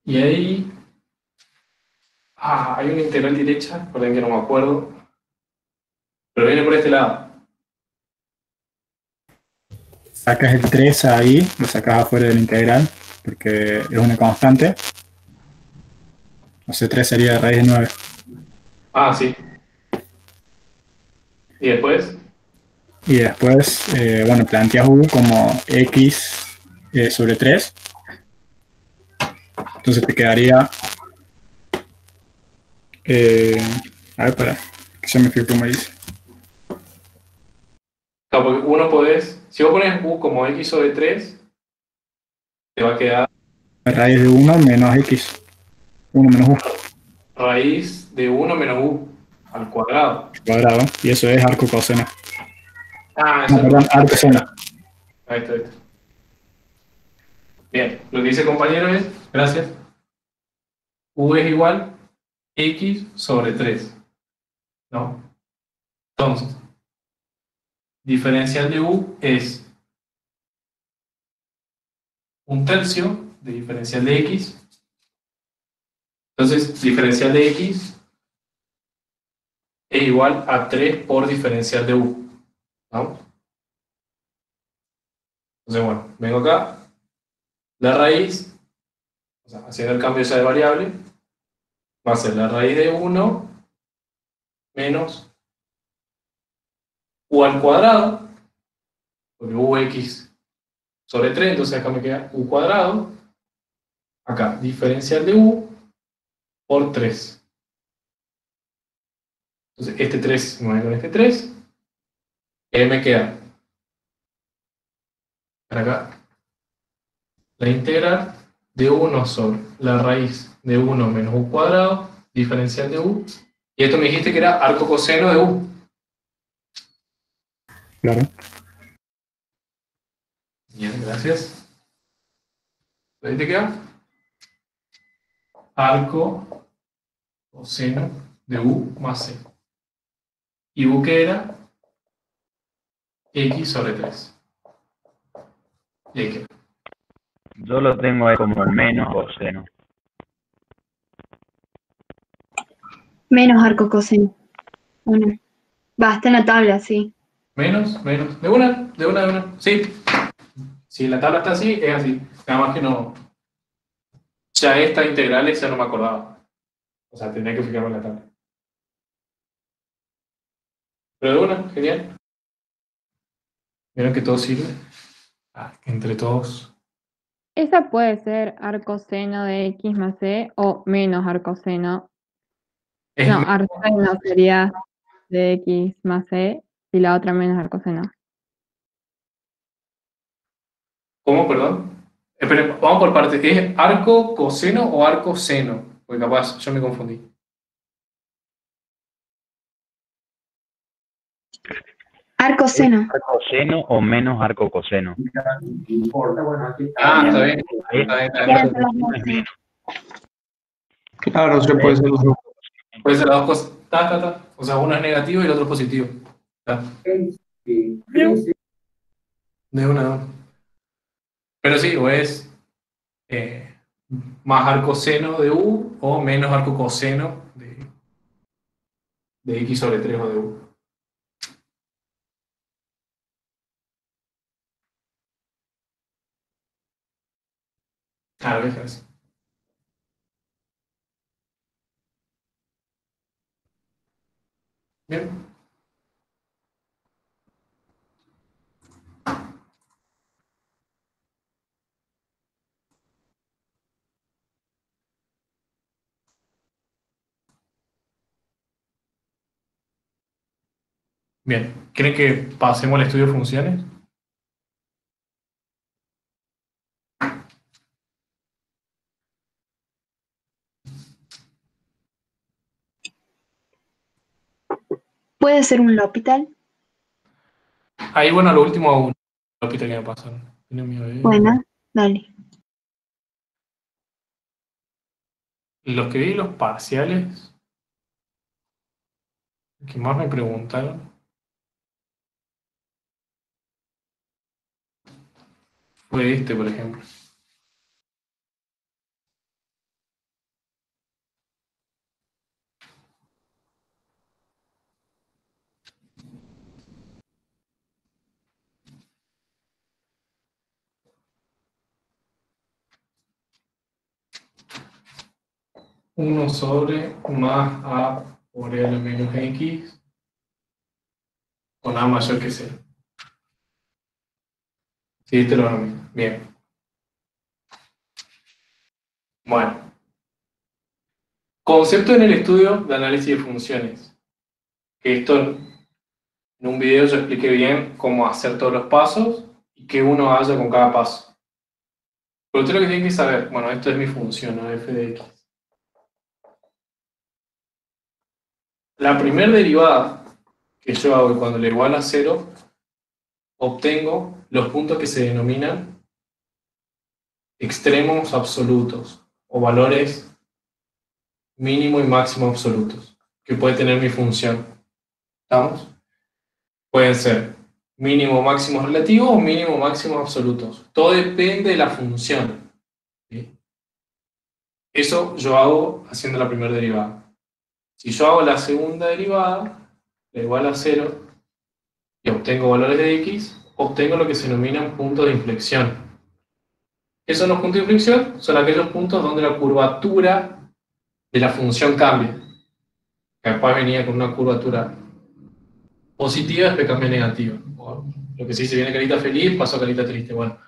Speaker 1: Y ahí hay una integral derecha, recuerden que no me acuerdo, pero viene por este lado.
Speaker 13: Sacas el 3 ahí, lo sacas afuera de la integral, porque es una constante. O sea, 3 sería raíz de 9.
Speaker 1: Sí. ¿Y después?
Speaker 13: Y después, bueno, planteas u como x sobre 3. Entonces te quedaría... a ver, para que ya me fijo cómo dice.
Speaker 1: Claro, porque uno podés, si vos pones u como x sobre 3, te va a quedar
Speaker 13: Raíz de 1 menos x. 1 menos u.
Speaker 1: raíz de 1 menos u al cuadrado.
Speaker 13: Cuadrado. Y eso es arco coseno.
Speaker 1: Eso
Speaker 13: Perdón, arco seno.
Speaker 1: Ahí está. Bien, lo que dice el compañero es, gracias, u es igual x sobre 3, ¿no? Entonces, diferencial de u es 1/3 de diferencial de x. Entonces, diferencial de x es igual a 3 por diferencial de u, ¿no? Entonces, bueno, vengo acá, la raíz, o sea, haciendo el cambio ya de variable, va a ser la raíz de 1 menos u al cuadrado, porque ux sobre 3, entonces acá me queda u cuadrado, acá, diferencial de u por 3. Entonces, este 3 me va con este 3, y ahí me queda, para acá, la integral de 1 sobre la raíz de 1 menos u cuadrado, diferencial de u, y esto me dijiste que era arco coseno de u.
Speaker 13: Claro.
Speaker 1: Bien, gracias. Ahí te queda arco coseno de u más c. Y u que era x sobre 3. Y ahí queda.
Speaker 11: Yo lo tengo ahí como menos coseno.
Speaker 9: Menos arco coseno. Bueno, va, está en la tabla, sí.
Speaker 1: Menos. De una. Sí. Si la tabla está así, es así. Nada más que no. Ya esta integral ya no me acordaba. O sea, tendría que fijarme en la tabla. Pero de una, genial. Vieron que todo sirve. Entre todos.
Speaker 7: Esa puede ser arcoseno de x más c o menos arcoseno. No, arcoseno sería de x más c y la otra menos arcoseno.
Speaker 1: ¿Cómo, perdón? Esperen, vamos por partes. ¿Es arco coseno o arco seno? Porque capaz yo me confundí.
Speaker 9: Arco seno.
Speaker 11: ¿Arco seno o menos arco coseno?
Speaker 1: Está bien.
Speaker 6: Claro, se puede ser los dos.
Speaker 1: Puede ser las dos cosas. O sea, uno es negativo y el otro es positivo. De una. Pero sí, o es más arco seno de u o menos arco coseno de x sobre 3 o de u. ¿Ves? Bien. Bien. ¿Creen que pasemos al estudio de funciones?
Speaker 9: ¿Puede ser un L'Hopital?
Speaker 1: Ahí, bueno, lo último uno. Lopita, que me pasaron.
Speaker 9: Bueno, dale.
Speaker 1: Los que vi los parciales, que más me preguntaron, fue este, por ejemplo. Uno sobre más a por L menos X con A mayor que 0. Sí, este lo mismo. Bien. Bueno. Concepto en el estudio de análisis de funciones. Que esto en un video yo expliqué bien cómo hacer todos los pasos y qué uno haya con cada paso. Pero usted lo que tiene que saber, bueno, esto es mi función, ¿no? F de X. La primera derivada que yo hago cuando le igual a 0, obtengo los puntos que se denominan extremos absolutos o valores mínimo y máximo absolutos que puede tener mi función. ¿Estamos? Pueden ser mínimo máximos relativos o mínimo máximos absolutos. Todo depende de la función. ¿Sí? Eso yo hago haciendo la primera derivada. Si yo hago la segunda derivada, la igual a 0, y obtengo valores de x, obtengo lo que se denominan puntos de inflexión. ¿Qué son los puntos de inflexión? Son aquellos puntos donde la curvatura de la función cambia. Capaz venía con una curvatura positiva, después cambia negativa. O lo que se dice, viene carita feliz, pasó a carita triste. Bueno,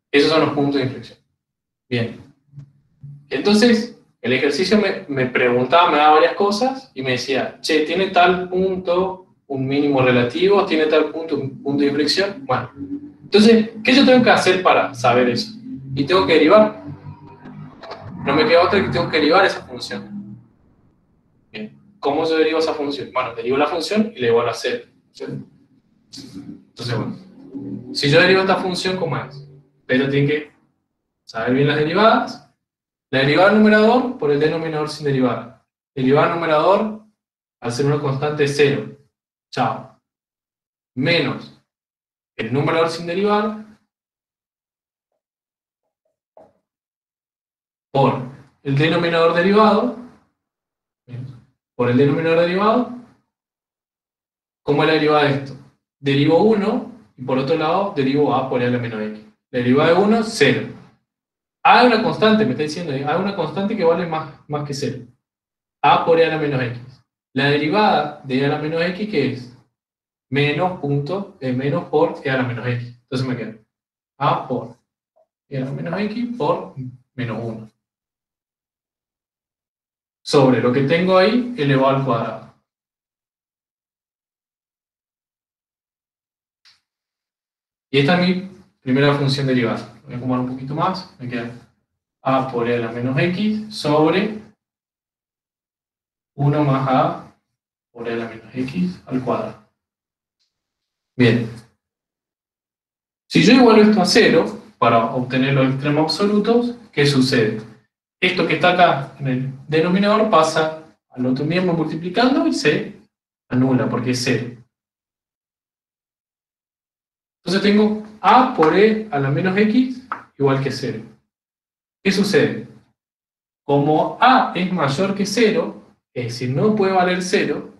Speaker 1: esos son los puntos de inflexión. Bien. Entonces, el ejercicio me preguntaba, me daba varias cosas, y me decía, che, ¿tiene tal punto un mínimo relativo? ¿Tiene tal punto un punto de inflexión? Bueno, entonces, ¿qué yo tengo que hacer para saber eso? Y tengo que derivar. No me queda otra que tengo que derivar esa función. Bien. ¿Cómo yo derivo esa función? Bueno, derivo la función y le igualo a 0. ¿Sí? Entonces, bueno, si yo derivo esta función, ¿cómo es? Pero tiene que saber bien las derivadas. La derivada del numerador por el denominador sin derivar. Derivada del numerador, al ser una constante, es 0. Chao. Menos el numerador sin derivar por el denominador derivado. Por el denominador derivado. ¿Cómo es la derivada de esto? Derivo 1 y por otro lado derivo a por a la menos x. La derivada de 1, 0. A es una constante, me está diciendo, A es una constante que vale más que 0. A por a la menos x. La derivada de a la menos x, ¿qué es? Menos por e a la menos x. Entonces me queda a por e a la menos x por menos 1. Sobre lo que tengo ahí, elevado al cuadrado. Y esta es mi primera función derivada. Voy a acomodar un poquito más. Me queda a por e a la menos x sobre 1 más a por e a la menos x al cuadrado. Bien. Si yo igualo esto a 0, para obtener los extremos absolutos, ¿qué sucede? Esto que está acá en el denominador pasa al otro miembro multiplicando y se anula porque es 0. Entonces tengo a por e a la menos x igual que 0. ¿Qué sucede? Como a es mayor que 0, es decir, no puede valer 0,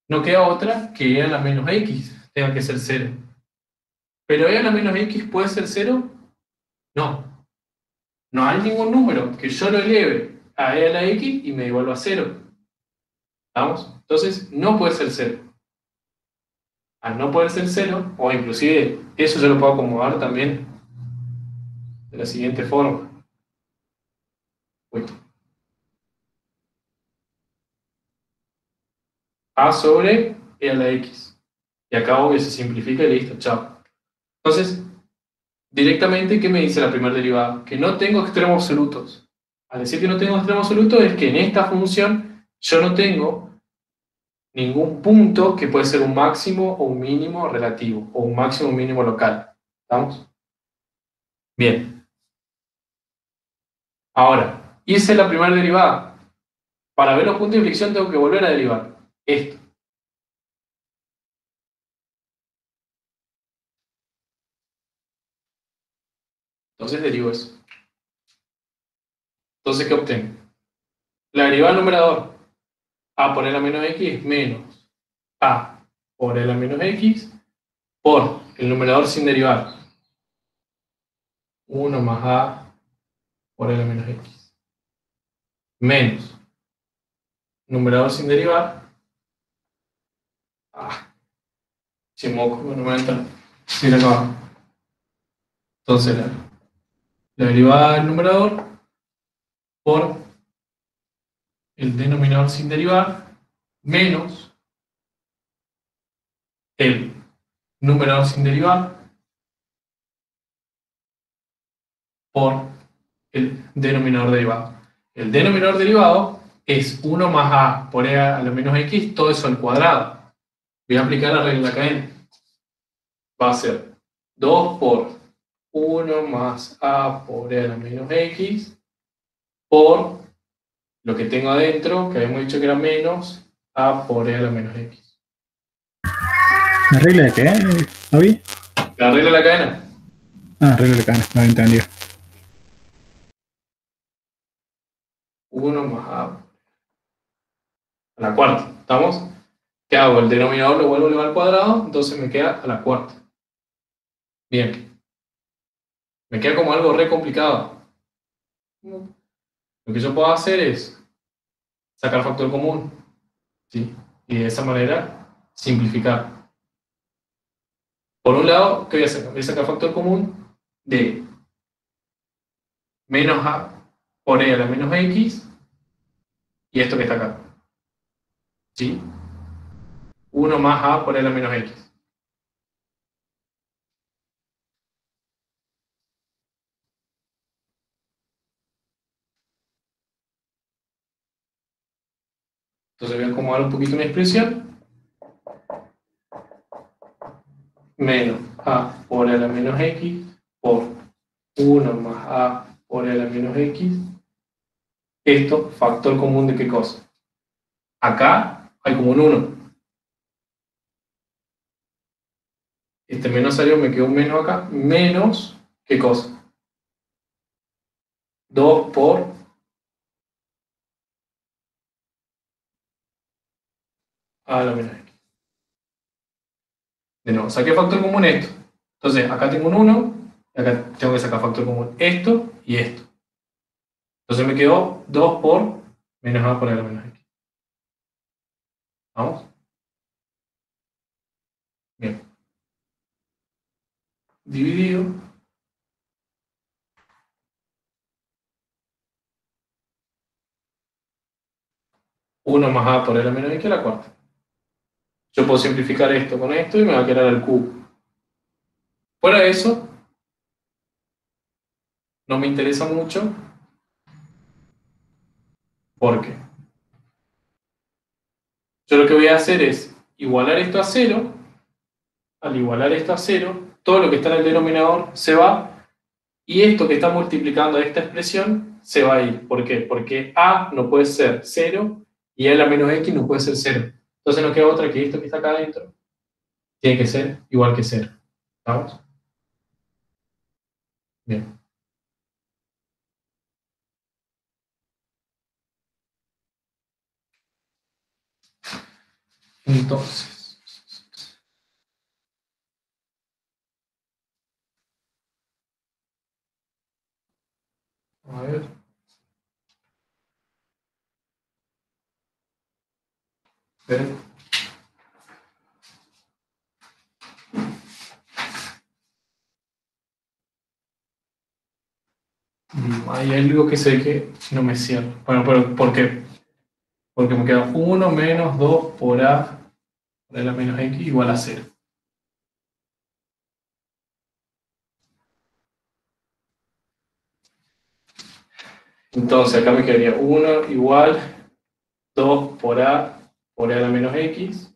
Speaker 1: no queda otra que e a la menos x tenga que ser 0. ¿Pero e a la menos x puede ser 0? No. No hay ningún número que yo lo eleve a e a la x y me devuelva a 0. ¿Vamos? Entonces, no puede ser 0. Al no poder ser 0, o inclusive eso yo lo puedo acomodar también de la siguiente forma. Uy. A sobre e a la x. Y acá obvio se simplifica y listo, chao. Entonces, directamente, ¿qué me dice la primera derivada? Que no tengo extremos absolutos. Al decir que no tengo extremos absolutos es que en esta función yo no tengo ningún punto que puede ser un máximo o un mínimo relativo, o un máximo o un mínimo local. ¿Estamos? Bien. Ahora, hice la primera derivada. Para ver los puntos de inflexión tengo que volver a derivar esto. Entonces derivo eso. Entonces, ¿qué obtengo? La derivada del numerador, a por L a menos X menos a por L a menos X por el numerador sin derivar. 1 más a por L a menos X. Menos numerador sin derivar. Sin moco, no me entra. Mira acá abajo. Entonces la derivada del numerador por el denominador sin derivar menos el numerador sin derivar por el denominador derivado. El denominador derivado es 1 más a por e a la menos x, todo eso al cuadrado. Voy a aplicar la regla de la cadena. Va a ser 2 por 1 más a por e a la menos x por lo que tengo adentro, que habíamos dicho que era menos a por e a la menos x.
Speaker 13: ¿La regla de qué, Javi?
Speaker 1: La regla de la cadena.
Speaker 13: Ah, regla de la cadena, no había entendido.
Speaker 1: 1 más a la cuarta. ¿Estamos? ¿Qué hago? El denominador lo vuelvo a elevar al cuadrado, entonces me queda a la cuarta. Bien. Me queda como algo re complicado. Lo que yo puedo hacer es sacar factor común, ¿sí? Y de esa manera simplificar. Por un lado, ¿qué voy a hacer? Voy a sacar factor común de menos a por e a la menos x y esto que está acá. ¿Sí? 1 más a por e a la menos x. Entonces voy a acomodar un poquito mi expresión. Menos a por e a la menos x por 1 más a por e a la menos x. Esto, factor común de qué cosa. Acá hay como un 1. Este menos salió, me quedó un menos acá. Menos, ¿qué cosa? 2 por a la menos x. De nuevo, saqué factor común esto. Entonces, acá tengo un 1, y acá tengo que sacar factor común esto y esto. Entonces me quedó 2 por menos a por a la menos x. ¿Vamos? Bien. Dividido. Uno más a por a la menos x a la cuarta. Yo puedo simplificar esto con esto y me va a quedar al cubo. Fuera de eso, no me interesa mucho. ¿Por qué? Yo lo que voy a hacer es igualar esto a 0. Al igualar esto a 0, todo lo que está en el denominador se va, y esto que está multiplicando esta expresión se va a ir. ¿Por qué? Porque a no puede ser 0 y a la menos x no puede ser 0. Entonces no queda otra que esto que está acá adentro tiene que ser igual que 0. ¿Vamos? Bien. Entonces, a ver. Esperen. Hay algo que sé que no me cierra. Bueno, pero ¿por qué? Porque me queda 1 menos 2 por a por la menos x igual a 0. Entonces acá me quedaría 1 igual 2 por a por e a la menos x.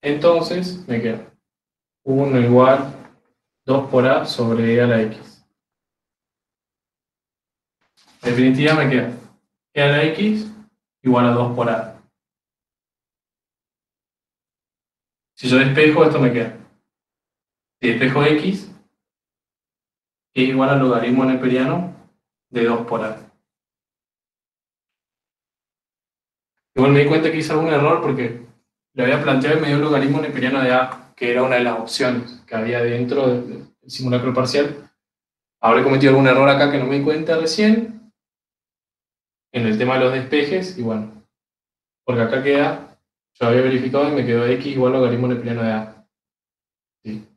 Speaker 1: Entonces me queda 1 igual 2 por a sobre e a la x. En definitiva me queda e a la x igual a 2 por a. Si yo despejo, esto me queda. Si despejo x, es igual al logaritmo neperiano de 2 por a. Igual me di cuenta que hice algún error porque le había planteado y me dio el logaritmo neperiano de a, que era una de las opciones que había dentro del simulacro parcial. Habré cometido algún error acá que no me di cuenta recién, en el tema de los despejes, y bueno, porque acá queda, yo había verificado y me quedó x igual al logaritmo neperiano de a. ¿Sí?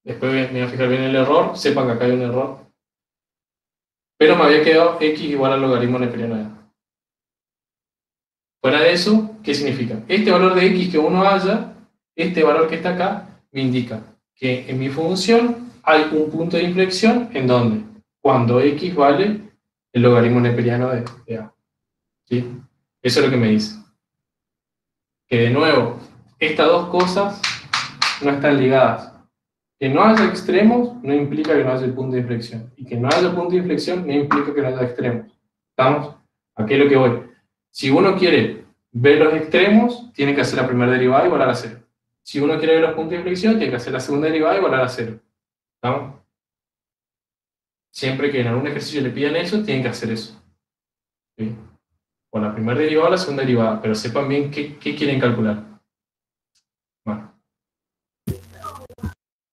Speaker 1: Después me voy a fijar bien el error, sepan que acá hay un error, pero me había quedado x igual al logaritmo neperiano de a. Fuera de eso, ¿qué significa? Este valor de x que uno haya, este valor que está acá, me indica que en mi función hay un punto de inflexión en donde, cuando x vale el logaritmo neperiano de a. ¿Sí? Eso es lo que me dice. Que de nuevo, estas dos cosas no están ligadas. Que no haya extremos no implica que no haya el punto de inflexión. Y que no haya punto de inflexión no implica que no haya extremos. ¿Estamos? Aquí es lo que voy. Si uno quiere ver los extremos, tiene que hacer la primera derivada igual a 0. Si uno quiere ver los puntos de inflexión, tiene que hacer la segunda derivada igual a 0. ¿Estamos? Siempre que en algún ejercicio le pidan eso, tienen que hacer eso. ¿Sí? O la primera derivada o la segunda derivada, pero sepan bien qué quieren calcular. Bueno.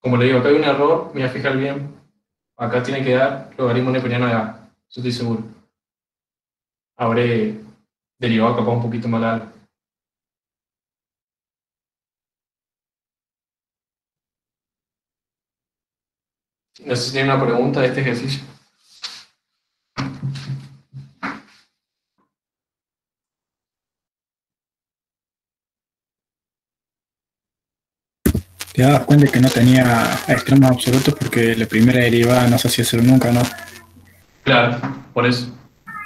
Speaker 1: Como le digo, acá hay un error, me voy a fijar bien. Acá tiene que dar logaritmo neperiano de a, eso estoy seguro. Habré derivado capaz un poquito más largo. No sé si tienen una pregunta de este ejercicio.
Speaker 13: Te das cuenta que no tenía extremos absolutos porque la primera derivada no se hacía cero nunca, ¿no?
Speaker 1: Claro, por eso.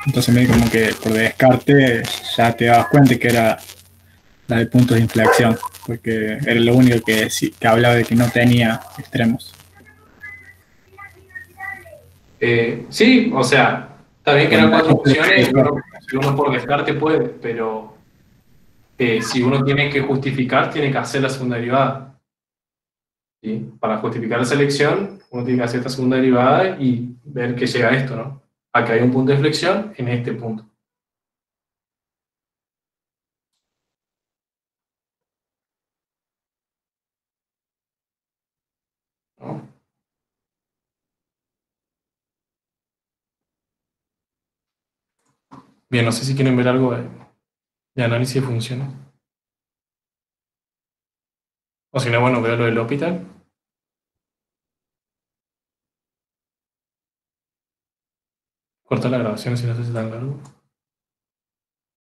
Speaker 13: Entonces medio como que por descarte ya te dabas cuenta que era la de puntos de inflexión, porque era lo único que hablaba de que no tenía extremos.
Speaker 1: Sí, o sea, está bien que eran 4 opciones, si uno por descarte puede, pero si uno tiene que justificar, tiene que hacer la segunda derivada. ¿Sí? Para justificar la selección, uno tiene que hacer esta segunda derivada y ver que llega a esto, ¿no? A que hay un punto de inflexión en este punto. ¿No? Bien, no sé si quieren ver algo de análisis de funciones. O si no, bueno, veo lo del L'Hopital. Corta la grabación si no se hace tan largo.